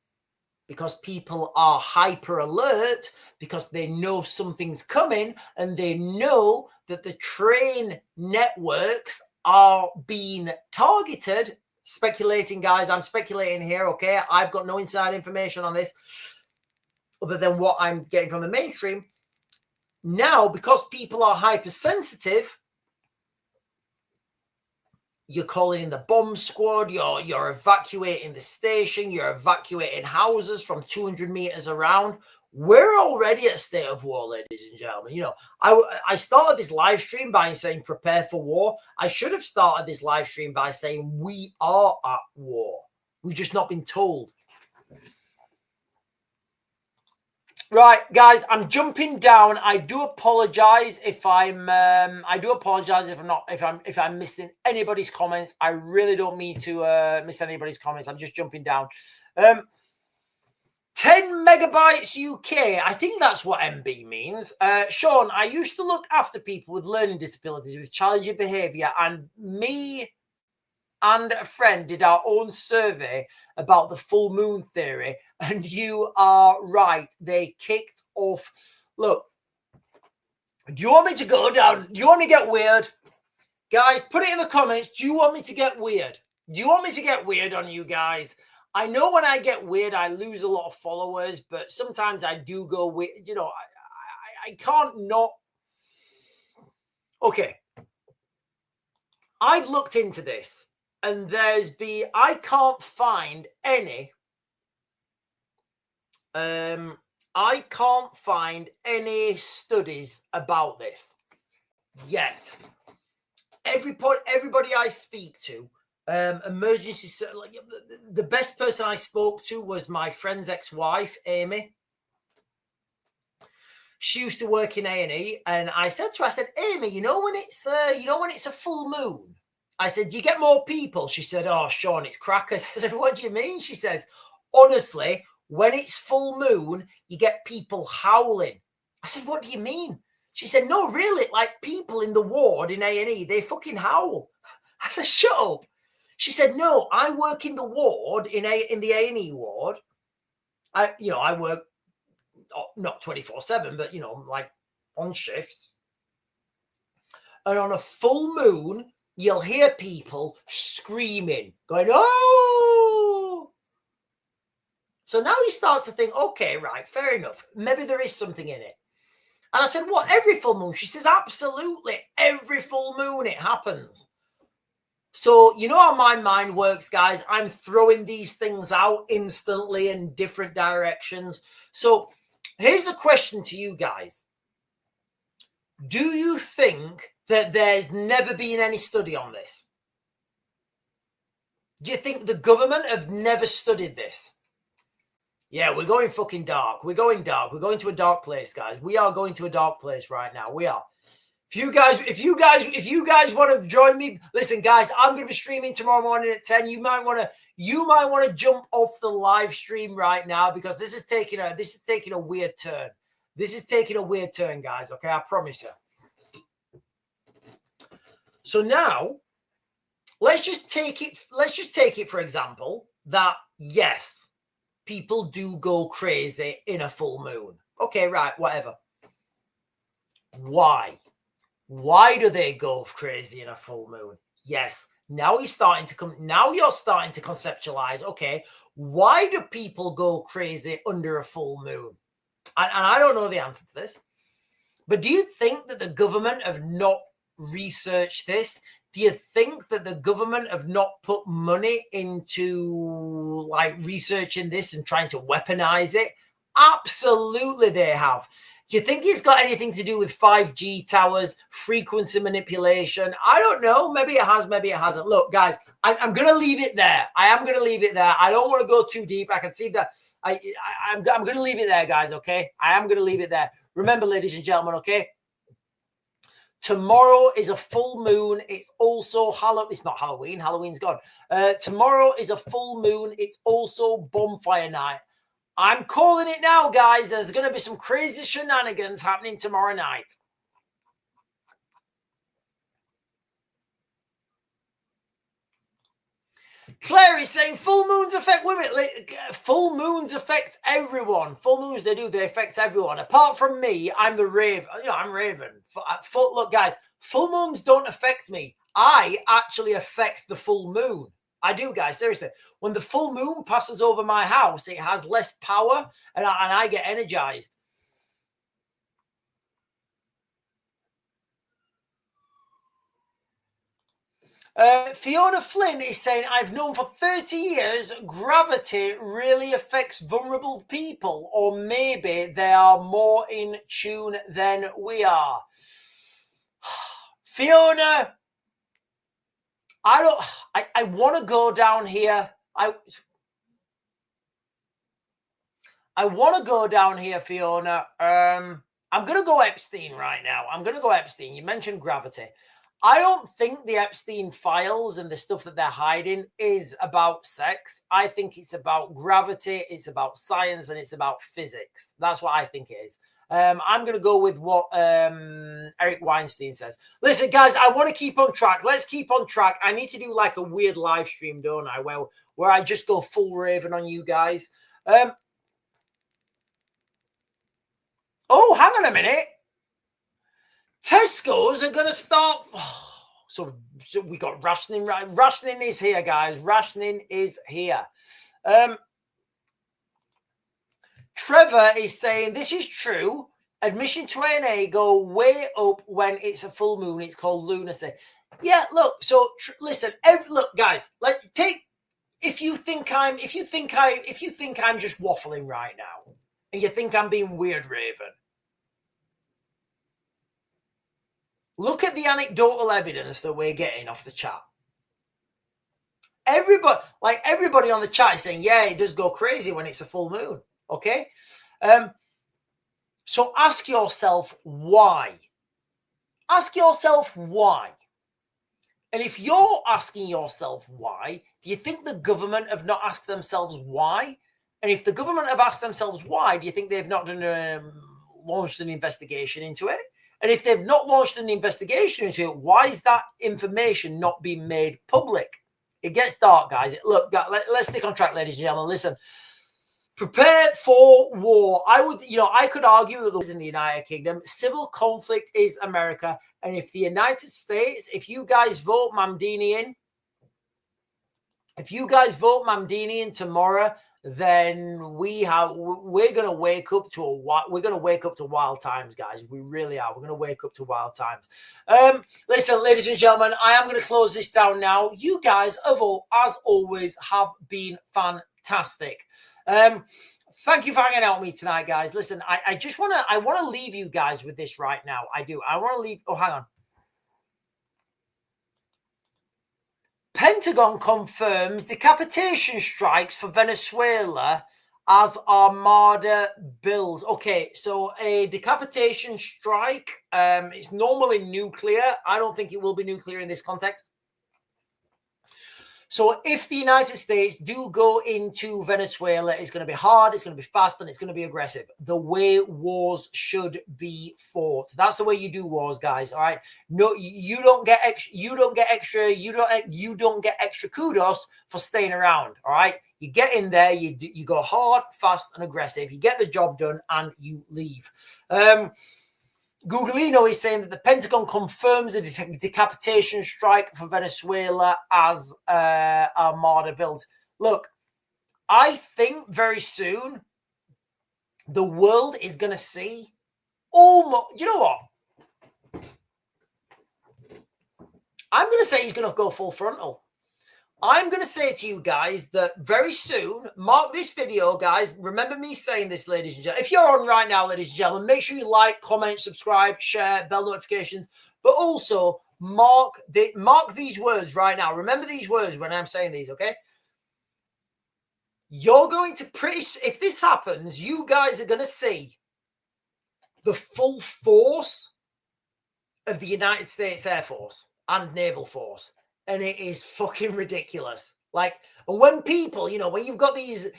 because people are hyper alert, because they know something's coming and they know that the train networks are being targeted. Speculating, guys, I'm speculating here, okay? I've got no inside information on this other than what I'm getting from the mainstream. Now, because people are hypersensitive, you're calling in the bomb squad, you're evacuating the station, you're evacuating houses from 200 meters around. We're already at a state of war, ladies and gentlemen. You know, I started this live stream by saying prepare for war. I should have started this live stream by saying we are at war. We've just not been told. Right, guys, I'm jumping down. I do apologize if I'm if I'm missing anybody's comments. I really don't mean to miss anybody's comments. I'm just jumping down. 10 megabytes UK. I think that's what MB means. Sean, I used to look after people with learning disabilities with challenging behavior, and me and a friend did our own survey about the full moon theory, and you are right. They kicked off. Look, do you want me to go down? Do you want me to get weird? Guys, put it in the comments. Do you want me to get weird? Do you want me to get weird on you guys? I know when I get weird, I lose a lot of followers, but sometimes I do go weird. You know, I can't not. Okay. I've looked into this. And I can't find any studies about this yet. Everybody I speak to, emergency, like the best person I spoke to was my friend's ex-wife, Amy. She used to work in A&E, and I said to her, Amy, you know when it's a full moon? I said, do you get more people? She said, oh, Sean, it's crackers. I said, what do you mean? She says, honestly, when it's full moon, you get people howling. I said, what do you mean? She said, no, really, like people in the ward in A&E, they fucking howl. I said, shut up. She said, no, I work in the ward, in the A&E ward. I work not 24/7, but, like on shifts. And on a full moon, you'll hear people screaming, going, oh! So now you start to think, okay, right, fair enough. Maybe there is something in it. And I said, what, every full moon? She says, absolutely, every full moon it happens. So you know how my mind works, guys. I'm throwing these things out instantly in different directions. So here's the question to you guys. Do you think that there's never been any study on this? Do you think the government have never studied this? Yeah, we're going fucking dark. We're going dark. We're going to a dark place, guys. We are going to a dark place right now. We are. If you guys want to join me, listen, guys, I'm going to be streaming tomorrow morning at 10. You might want to jump off the live stream right now because this is taking a weird turn. This is taking a weird turn, guys. Okay, I promise you. So now, let's just take it for example that yes, people do go crazy in a full moon. Okay, right, whatever. Why? Why do they go crazy in a full moon? Yes. Now you're starting to conceptualize, okay, why do people go crazy under a full moon? And I don't know the answer to this. But do you think that the government have not researched this? Do you think that the government have not put money into like researching this and trying to weaponize it? Absolutely they have. Do you think it's got anything to do with 5G towers, frequency manipulation? I don't know. Maybe it has, maybe it hasn't. Look, guys, I'm going to leave it there. I am going to leave it there. I don't want to go too deep. I can see that. I'm going to leave it there, guys, okay? I am going to leave it there. Remember, ladies and gentlemen, okay? Tomorrow is a full moon. It's also Halloween. It's not Halloween. Halloween's gone. Tomorrow is a full moon. It's also bonfire night. I'm calling it now, guys. There's going to be some crazy shenanigans happening tomorrow night. Claire is saying full moons affect women. Full moons affect everyone. Full moons, they do. They affect everyone. Apart from me, I'm the Raven. You know, I'm Raven. Look, guys, full moons don't affect me. I actually affect the full moon. I do, guys. Seriously. When the full moon passes over my house, it has less power and I get energized. Fiona Flynn is saying, I've known for 30 years gravity really affects vulnerable people, or maybe they are more in tune than we are. Fiona, I want to go down here. I want to go down here, Fiona. I'm going to go Epstein right now. I'm going to go Epstein. You mentioned gravity. I don't think the Epstein files and the stuff that they're hiding is about sex. I think it's about gravity, it's about science, and it's about physics. That's what I think it is. I'm going to go with what Eric Weinstein says. Listen, guys, I want to keep on track. Let's keep on track. I need to do like a weird live stream, don't I? Where I just go full Raven on you guys. Oh, hang on a minute. Tesco's are going to start. So we got rationing. Rationing is here, guys. Rationing is here. Trevor is saying this is true. Admission to A&A go way up when it's a full moon. It's called lunacy. Yeah, look. So listen. Look, guys. If you think I'm just waffling right now, and you think I'm being weird, Raven. Look at the anecdotal evidence that we're getting off the chat. Everybody on the chat is saying, yeah, it does go crazy when it's a full moon. Okay? So ask yourself why. Ask yourself why. And if you're asking yourself why, do you think the government have not asked themselves why? And if the government have asked themselves why, do you think they've not launched an investigation into it? And if they've not launched an investigation into it, why is that information not being made public? It gets dark, guys. Look, let's stick on track, ladies and gentlemen. Listen, prepare for war. I could argue that in the United Kingdom, civil conflict is America. And if the United States, if you guys vote Mamdini in tomorrow, then we're going to wake up to wild times, guys. We really are. We're going to wake up to wild times. Listen, ladies and gentlemen, I am going to close this down now. You guys, as always, have been fantastic. Thank you for hanging out with me tonight, guys. Listen, I want to leave you guys with this right now. I do. I want to leave. Oh, hang on. Pentagon confirms decapitation strikes for Venezuela as Armada builds. Okay, so a decapitation strike. It's normally nuclear. I don't think it will be nuclear in this context. So if the United States do go into Venezuela, it's going to be hard, it's going to be fast, and it's going to be aggressive. The way wars should be fought. That's the way you do wars, guys. All right. No, you don't get extra. You don't get extra kudos for staying around. All right. You get in there. You go hard, fast, and aggressive. You get the job done, and you leave. Googleino is saying that the Pentagon confirms a decapitation strike for Venezuela as Armada builds. Look, I think very soon the world is going to see almost. You know what? I'm going to say he's going to go full frontal. I'm going to say to you guys that very soon, mark this video, guys. Remember me saying this, ladies and gentlemen. If you're on right now, ladies and gentlemen, make sure you like, comment, subscribe, share, bell notifications, but also mark these words right now. Remember these words when I'm saying these, okay? You're going to if this happens, you guys are going to see the full force of the United States Air Force and Naval Force. And it is fucking ridiculous. Like, when people, when you've got these,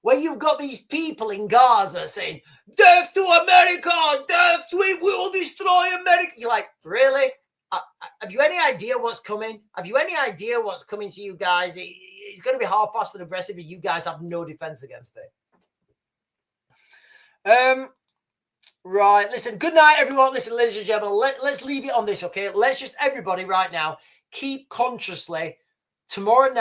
when you've got these people in Gaza saying, death to America, death, we will destroy America. You're like, really? Have you any idea what's coming? Have you any idea what's coming to you guys? It's going to be hard, fast, and aggressive, and you guys have no defense against it. Right, listen, good night, everyone. Listen, ladies and gentlemen, let's leave it on this, okay? Let's just, everybody right now, keep consciously. Tomorrow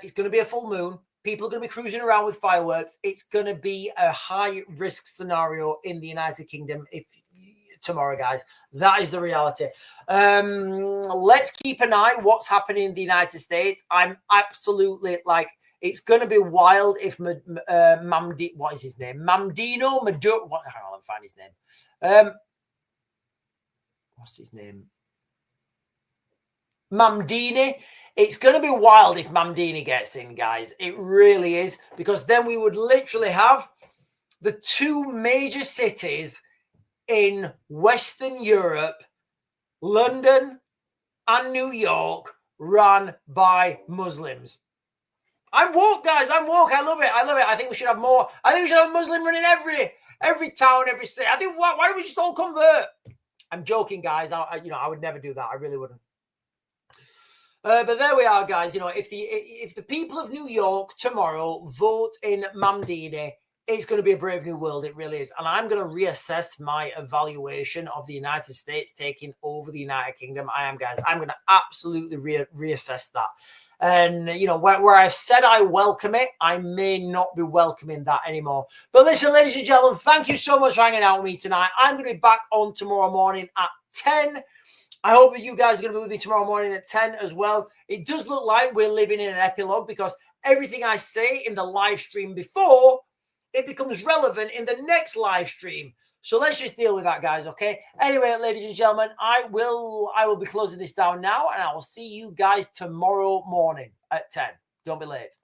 it's going to be a full moon. People are going to be cruising around with fireworks. It's going to be a high-risk scenario in the United Kingdom tomorrow, guys. That is the reality. Let's keep an eye what's happening in the United States. I'm absolutely, it's going to be wild if what is his name? Mamdino Maduro. Hang on, let me find his name. What's his name? Mamdini. It's going to be wild if Mamdini gets in, guys. It really is, because then we would literally have the two major cities in Western Europe, London and New York, run by Muslims. I'm woke, guys. I'm woke. I love it. I think we should have more. I think we should have Muslim running every town, every city. I think, why don't we just all convert? I'm joking, guys. I would never do that. I really wouldn't. But there we are, guys. If the people of New York tomorrow vote in Mamdini, it's going to be a brave new world. It really is. And I'm going to reassess my evaluation of the United States taking over the United Kingdom. I am, guys. I'm going to absolutely reassess that. And, where I've said I welcome it, I may not be welcoming that anymore. But listen, ladies and gentlemen, thank you so much for hanging out with me tonight. I'm going to be back on tomorrow morning at 10. I hope that you guys are going to be with me tomorrow morning at 10 as well. It does look like we're living in an epilogue, because everything I say in the live stream before, it becomes relevant in the next live stream. So let's just deal with that, guys, okay? Anyway, ladies and gentlemen, I will be closing this down now, and I will see you guys tomorrow morning at 10. Don't be late.